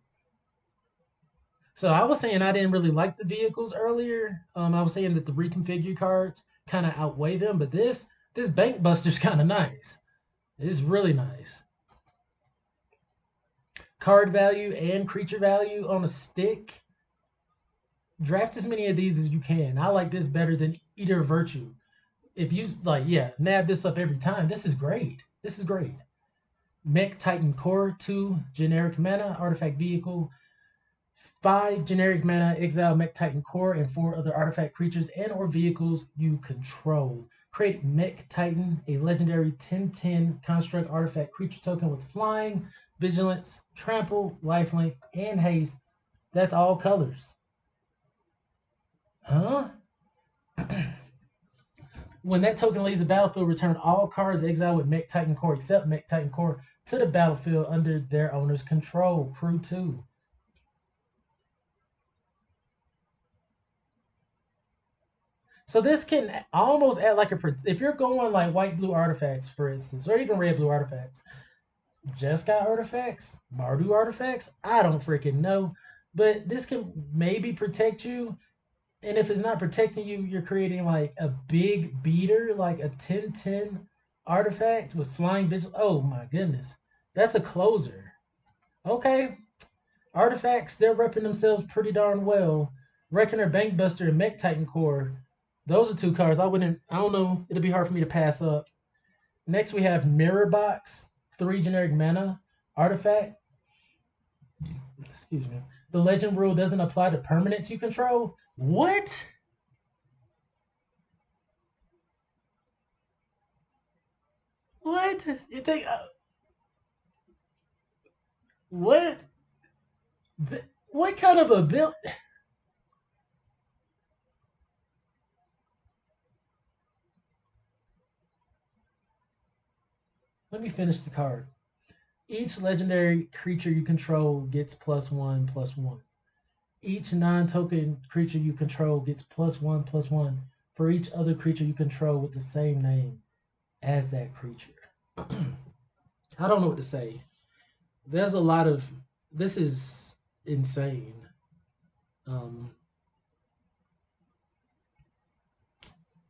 So I was saying I didn't really like the vehicles earlier. I was saying that the reconfigure cards kind of outweigh them, but this Bankbuster's kind of nice. It's really nice. Card value and creature value on a stick. Draft as many of these as you can. I like this better than Eater of Virtue. If you nab this up every time. This is great. This is great. Mech Titan Core, 2 generic mana artifact vehicle. 5 generic mana exile Mech Titan Core and 4 other artifact creatures and or vehicles you control. Create Mech Titan, a legendary 10/10 construct artifact creature token with flying, vigilance, trample, lifelink, and haste. That's all colors. Huh? When that token leaves the battlefield, return all cards exiled with Mech Titan Core except Mech Titan Core to the battlefield under their owner's control. Crew 2. So this can almost add like if you're going like white blue artifacts, for instance, or even red blue artifacts, Jeskai artifacts, Mardu artifacts, I don't freaking know. But this can maybe protect you. And if it's not protecting you, you're creating like a big beater, like a 10/10 artifact with flying vigil. Oh my goodness. That's a closer. Okay. Artifacts, they're repping themselves pretty darn well. Reckoner, Bankbuster, and Mech Titan Core. Those are two cards I don't know, it'll be hard for me to pass up. Next we have Mirror Box, 3 generic mana, artifact. Excuse me. The legend rule doesn't apply to permanents you control. What? What? You take what? What kind of ability? Let me finish the card. Each legendary creature you control gets +1/+1. Each non-token creature you control gets +1/+1 for each other creature you control with the same name as that creature. I don't know what to say. There's a lot of... This is insane.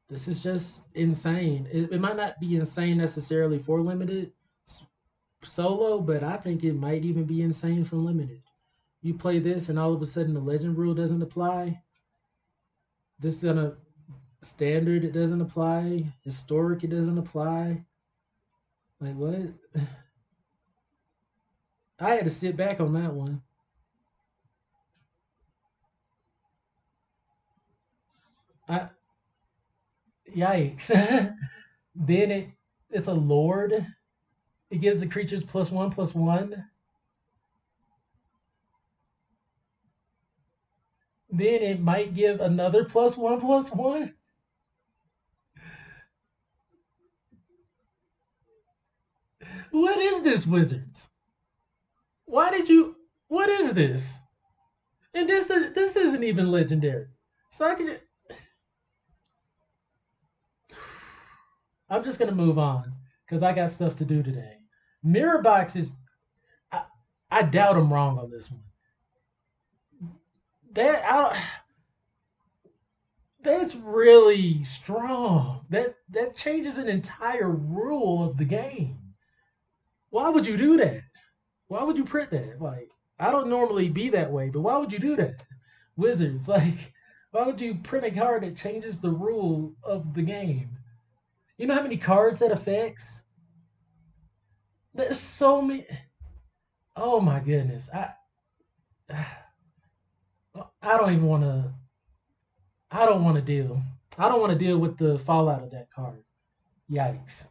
This is just insane. It might not be insane necessarily for limited solo, but I think it might even be insane for limited. You play this and all of a sudden the legend rule doesn't apply. This is gonna standard, it doesn't apply. Historic, it doesn't apply. Like what? I had to sit back on that one. Yikes. Then it's a lord. It gives the creatures +1/+1. Then it might give another +1/+1. What is this, Wizards? Why did you... What is this? And this isn't even legendary. So I can... I'm just going to move on because I got stuff to do today. Mirror Box is... I doubt I'm wrong on this one. That's really strong. That changes an entire rule of the game. Why would you do that? Why would you print that? Like, I don't normally be that way, but why would you do that? Wizards, like, why would you print a card that changes the rule of the game? You know how many cards that affects? There's so many. Oh my goodness. I don't even want to. I don't want to deal. I don't want to deal with the fallout of that card. Yikes.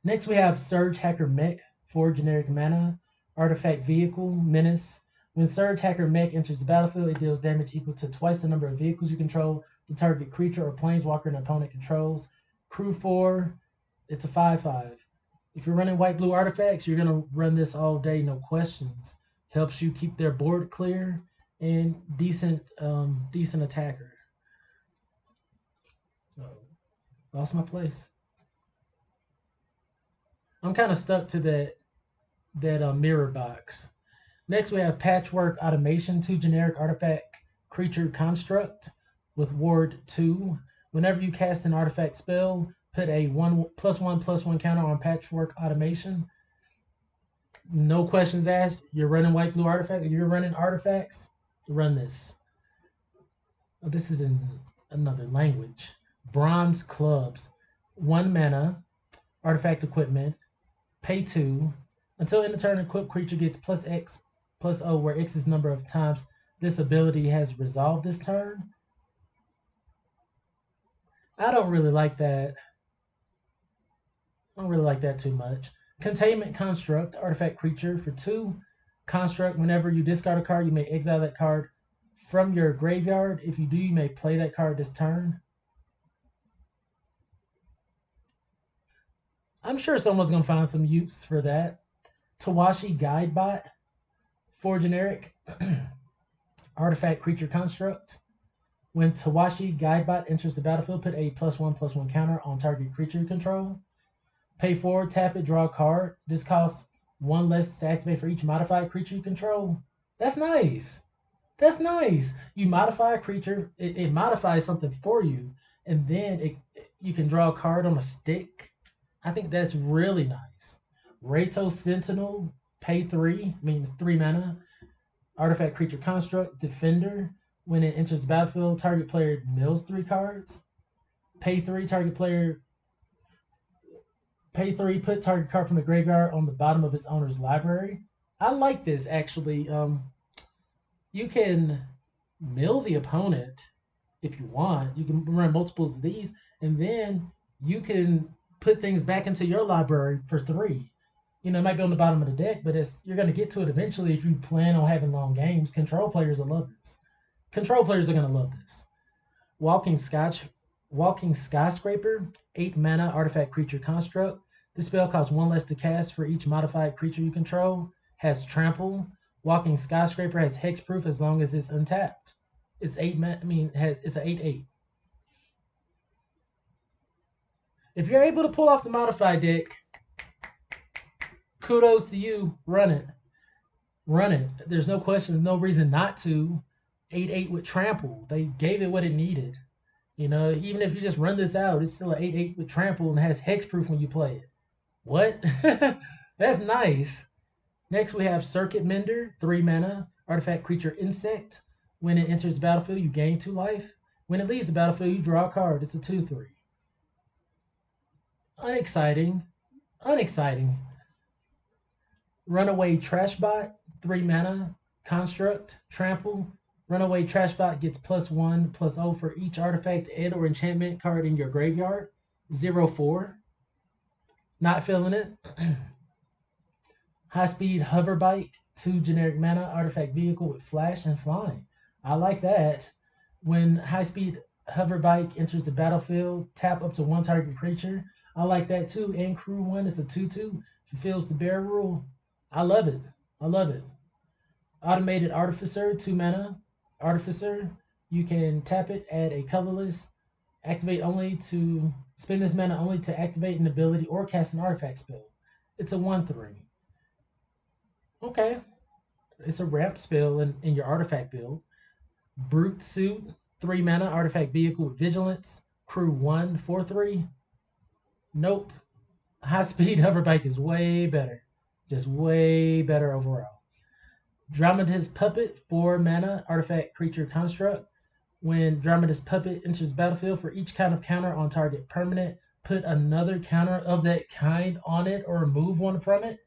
Next we have Surge Hacker Mech, 4 generic mana, artifact vehicle, menace. When Surge Hacker Mech enters the battlefield, it deals damage equal to twice the number of vehicles you control the target creature or planeswalker an opponent controls. Crew 4, it's a 5/5. If you're running white blue artifacts, you're gonna run this all day, no questions. Helps you keep their board clear and decent attacker. So lost my place. I'm kind of stuck to that mirror box. Next we have Patchwork Automation, 2 generic artifact creature construct with ward 2. Whenever you cast an artifact spell, put a +1/+1 counter on Patchwork Automation. No questions asked. You're running white blue artifact. You're running artifacts. Run this. Oh, this is in another language. Bronze Clubs, 1 mana, artifact equipment, pay 2. Until end of turn, equipped creature gets +X/+0, where X is number of times this ability has resolved this turn. I don't really like that. I don't really like that too much. Containment Construct, artifact creature for 2. Construct, whenever you discard a card, you may exile that card from your graveyard. If you do, you may play that card this turn. I'm sure someone's going to find some use for that. Tawashi Guidebot, 4 generic. Artifact creature construct. When Tawashi Guidebot enters the battlefield, put a +1/+1 counter on target creature you control. Pay 4, tap it, draw a card. This costs 1 less to activate for each modified creature you control. That's nice. That's nice. You modify a creature, it modifies something for you, and then you can draw a card on a stick. I think that's really nice. Rato Sentinel, pay 3, means 3 mana. Artifact creature construct, defender. When it enters the battlefield, target player mills 3 cards. Pay 3, target player. Pay 3, put target card from the graveyard on the bottom of its owner's library. I like this actually. You can mill the opponent if you want. You can run multiples of these, and then you can put things back into your library for 3. You know, it might be on the bottom of the deck, but you're going to get to it eventually if you plan on having long games. Control players will love this. Control players are going to love this. Walking Skyscraper, 8 mana artifact creature construct. This spell costs 1 less to cast for each modified creature you control. Has trample. Walking Skyscraper has hexproof as long as it's untapped. It's 8 mana. It's an 8/8. If you're able to pull off the modified deck, kudos to you. Run it. Run it. There's no question, no reason not to. 8/8 with trample. They gave it what it needed. You know, even if you just run this out, it's still an 8/8 with trample and has hexproof when you play it. What? That's nice. Next we have Circuit Mender, 3 mana, artifact creature insect. When it enters the battlefield, you gain 2 life. When it leaves the battlefield, you draw a card. It's a 2/3. Unexciting. Unexciting. Runaway Trashbot, 3 mana, construct, trample. Runaway Trashbot gets +1/+0 for each artifact and or enchantment card in your graveyard. 0/4. Not feeling it. High Speed Hover Bike, 2 generic mana, artifact vehicle with flash and flying. I like that. When High Speed Hover Bike enters the battlefield, tap up to 1 target creature. I like that too. And crew 1 is a 2/2. Fulfills the bear rule. I love it. I love it. Automated Artificer, 2 mana. Artificer, you can tap it, add a colorless, activate only to spend this mana only to activate an ability or cast an artifact spell. It's a 1/3. Okay. It's a ramp spell in your artifact build. Brute Suit, 3 mana, artifact vehicle with vigilance. Crew 1, 4/3. Nope. High Speed Hover Bike is way better. Just way better overall. Dramatist Puppet, 4 mana, artifact creature construct. When Dramatist Puppet enters the battlefield, for each kind of counter on target permanent, put another counter of that kind on it or remove one from it.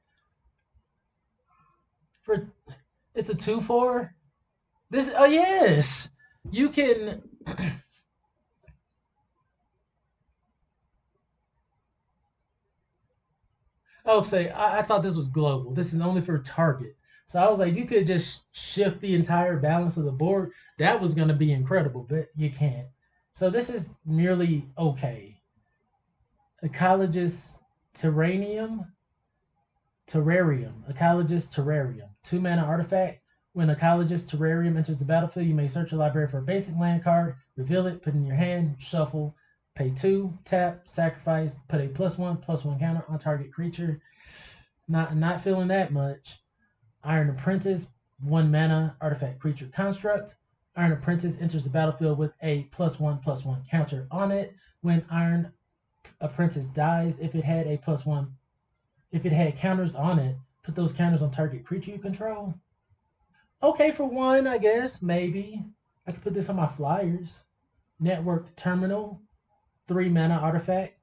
It's a 2/4. Oh yes, you can. Oh, say I thought this was global. This is only for target. So I was like, you could just shift the entire balance of the board. That was going to be incredible, but you can't. So this is merely okay. Ecologist Terrarium. Ecologist Terrarium. 2 mana artifact. When Ecologist Terrarium enters the battlefield, you may search your library for a basic land card, reveal it, put it in your hand, shuffle, pay 2, tap, sacrifice, put a +1/+1 counter on target creature. Not feeling that much. Iron Apprentice, 1 mana, artifact creature construct. Iron Apprentice enters the battlefield with a +1/+1 counter on it. When Iron Apprentice dies, if it had counters on it, put those counters on target creature you control. Okay, for 1, I guess, maybe. I could put this on my flyers. Network Terminal, 3 mana artifact.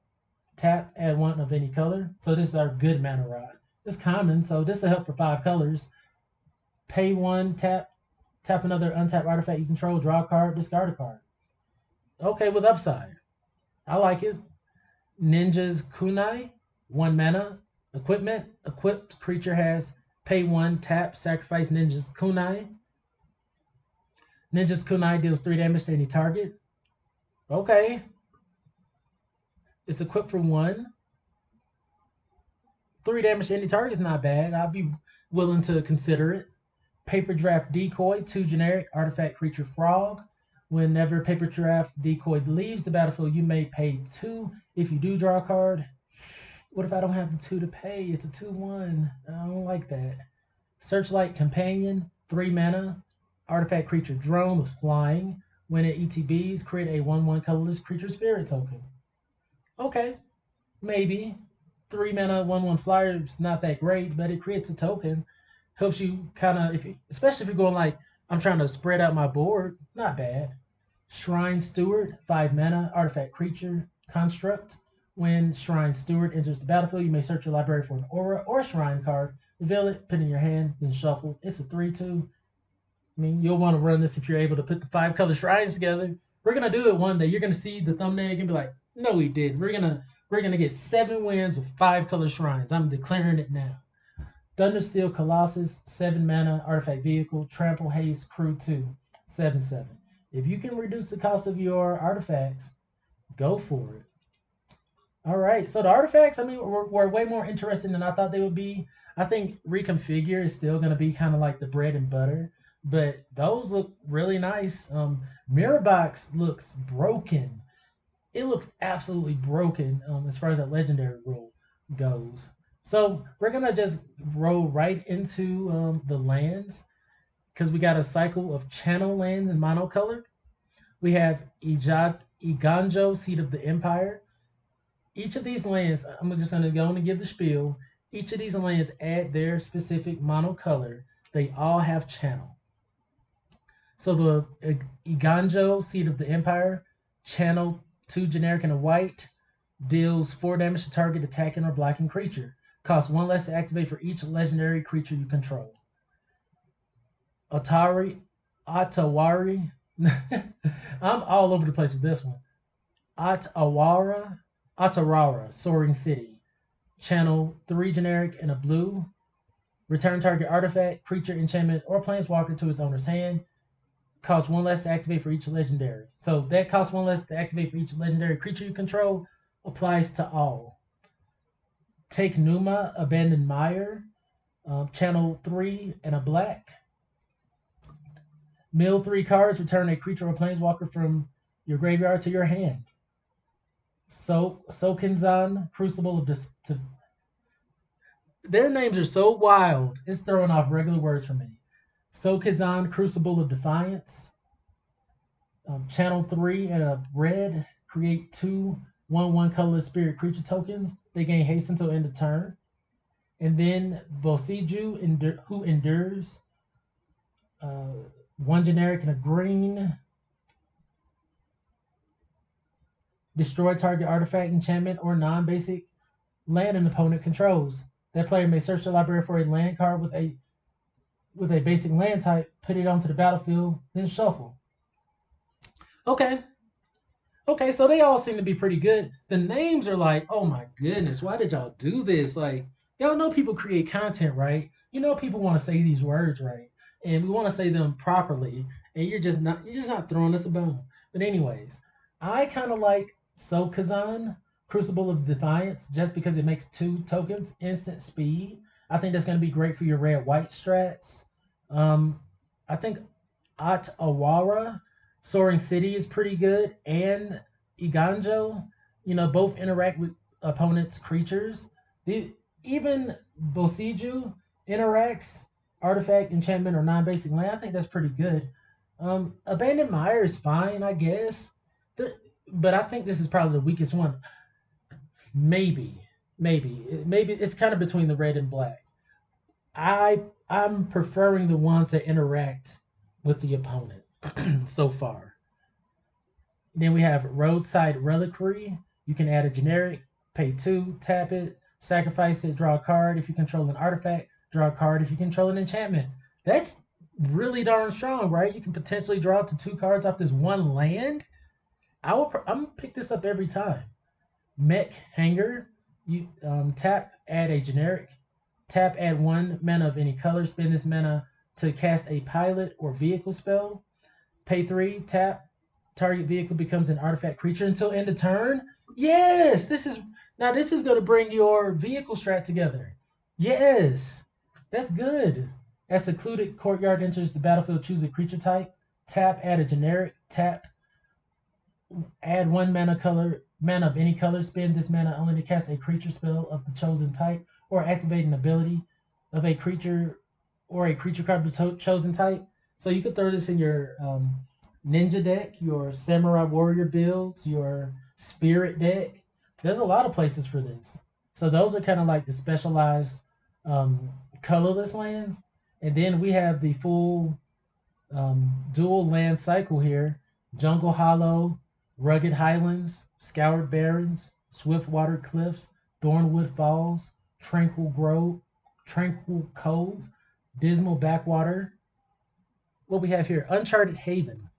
Tap, add 1 of any color. So this is our good mana rod. It's common, so this will help for 5 colors. Pay 1, tap another untapped artifact you control, draw a card, discard a card. Okay, with upside. I like it. Ninja's Kunai, 1 mana. Equipment. Equipped creature has pay 1, tap, sacrifice Ninja's Kunai. Ninja's Kunai deals 3 damage to any target. Okay. It's equipped for 1. 3 damage to any target is not bad. I'd be willing to consider it. Paper Draft Decoy, 2 generic, artifact creature frog. Whenever Paper Draft Decoy leaves the battlefield, you may pay 2 if you do draw a card. What if I don't have the 2 to pay? It's a 2/1. I don't like that. Searchlight Companion, 3 mana, artifact creature drone with flying. When it ETBs, create a 1/1 colorless creature spirit token. Okay, maybe. 3 mana, 1/1 flyer is not that great, but it creates a token. Helps you kind of, especially if you're going like, I'm trying to spread out my board, not bad. Shrine Steward, 5 mana, artifact creature, construct. When Shrine Steward enters the battlefield, you may search your library for an aura or shrine card, reveal it, put it in your hand, then shuffle. It's a 3/2. I mean, you'll want to run this if you're able to put the 5 color shrines together. We're gonna do it one day. You're gonna see the thumbnail and be like, no, we did. We're gonna get 7 wins with 5 color shrines. I'm declaring it now. Thundersteel Colossus, 7 mana, artifact vehicle, trample haste, crew 2, 7/7. If you can reduce the cost of your artifacts, go for it. All right, so the artifacts, I mean, were way more interesting than I thought they would be. I think Reconfigure is still going to be kind of like the bread and butter, but those look really nice. Mirror Box looks broken. It looks absolutely broken as far as that legendary rule goes. So we're going to just roll right into the lands because we got a cycle of channel lands in monocolored. We have Iganjo, Seat of the Empire. Each of these lands, I'm just going to go and give the spiel. Each of these lands add their specific monocolor. They all have channel. So the Iganjo, Seat of the Empire, channel 2 generic and a white, deals 4 damage to target attacking or blocking creature. Costs 1 less to activate for each legendary creature you control. Atawari, I'm all over the place with this one. Atarara, Soaring City. Channel 3 generic and a blue. Return target artifact, creature, enchantment, or planeswalker to its owner's hand. Costs 1 less to activate for each legendary. So that costs 1 less to activate for each legendary creature you control. Applies to all. Take Numa, Abandoned Mire. Channel 3 and a black. Mill 3 cards, return a creature or planeswalker from your graveyard to your hand. Sokenzan, Crucible of their names are so wild, it's throwing off regular words for me. Sokenzan, Crucible of Defiance. Channel 3 and a red, create 2 1/1 colorless spirit creature tokens. They gain haste until end of turn. And then Bosiju, who endures. 1 generic and a green. Destroy target artifact, enchantment, or non-basic land an opponent controls. That player may search the library for a land card with a basic land type, put it onto the battlefield, then shuffle. Okay, so they all seem to be pretty good. The names are like, oh my goodness, why did y'all do this? Like, y'all know people create content, right? You know people want to say these words, right? And we want to say them properly, and you're just not throwing us a bone. But anyways, I kind of like Sokenzan, Crucible of Defiance, just because it makes 2 tokens, instant speed. I think that's going to be great for your red-white strats. I think Atawara, Soaring City is pretty good, and Iganjo, both interact with opponents' creatures. Even Bosiju interacts, artifact, enchantment, or non-basic land. I think that's pretty good. Abandoned Mire is fine, I guess. But I think this is probably the weakest one. Maybe it's kind of between the red and black. I'm preferring the ones that interact with the opponent so far. Then we have Roadside Reliquary. You can add a generic, pay 2, tap it, sacrifice it, draw a card. If you control an artifact, draw a card if you control an enchantment. That's really darn strong, right? You can potentially draw up to 2 cards off this 1 land. I'm gonna pick this up every time. Mech Hanger. You tap, add a generic. Tap, add 1 mana of any color. Spend this mana to cast a pilot or vehicle spell. Pay 3. Tap. Target vehicle becomes an artifact creature until end of turn. Yes, this is going to bring your vehicle strat together. Yes, that's good. As secluded courtyard enters the battlefield, choose a creature type. Tap, add a generic. Tap, add 1 mana of any color. Spend this mana only to cast a creature spell of the chosen type, or activate an ability of a creature or a creature card of the chosen type. So you could throw this in your ninja deck, your samurai warrior builds, your spirit deck. There's a lot of places for this. So those are kind of like the specialized colorless lands. And then we have the full dual land cycle here. Jungle Hollow, Rugged Highlands, Scoured Barrens, Swiftwater Cliffs, Thornwood Falls, Tranquil Grove, Tranquil Cove, Dismal Backwater. What we have here, Uncharted Haven.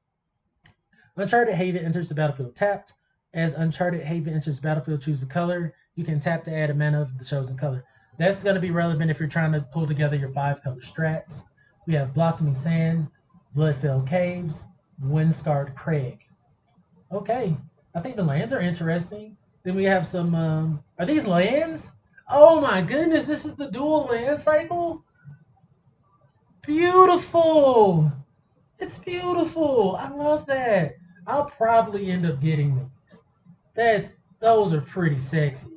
Uncharted Haven enters the battlefield tapped. As Uncharted Haven enters the battlefield, choose the color. You can tap to add a mana of the chosen color. That's going to be relevant if you're trying to pull together your 5-color strats. We have Blossoming Sand, Bloodfell Caves, Windscarred Crag. Okay, I think the lands are interesting. Then we have some, are these lands? Oh my goodness, this is the dual land cycle? Beautiful! It's beautiful. I love that. I'll probably end up getting these. Those are pretty sexy.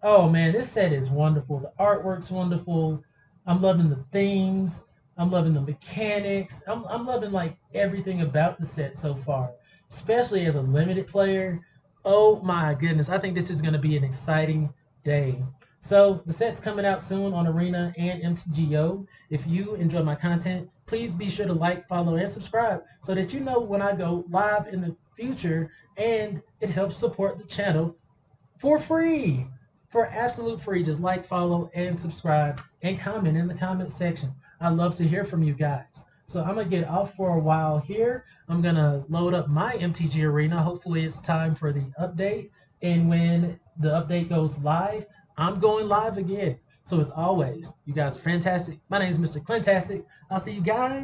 Oh man, this set is wonderful. The artwork's wonderful. I'm loving the themes. I'm loving the mechanics. I'm loving like everything about the set so far, especially as a limited player. Oh my goodness, I think this is going to be an exciting day. So the set's coming out soon on Arena and MTGO. If you enjoy my content, please be sure to like, follow, and subscribe so that you know when I go live in the future, and it helps support the channel for free. For absolute free, just like, follow, and subscribe, and comment in the comment section. I love to hear from you guys. So I'm going to get off for a while here. I'm going to load up my MTG Arena. Hopefully it's time for the update. And when the update goes live, I'm going live again. So as always, you guys are fantastic. My name is Mr. Clintastik. I'll see you guys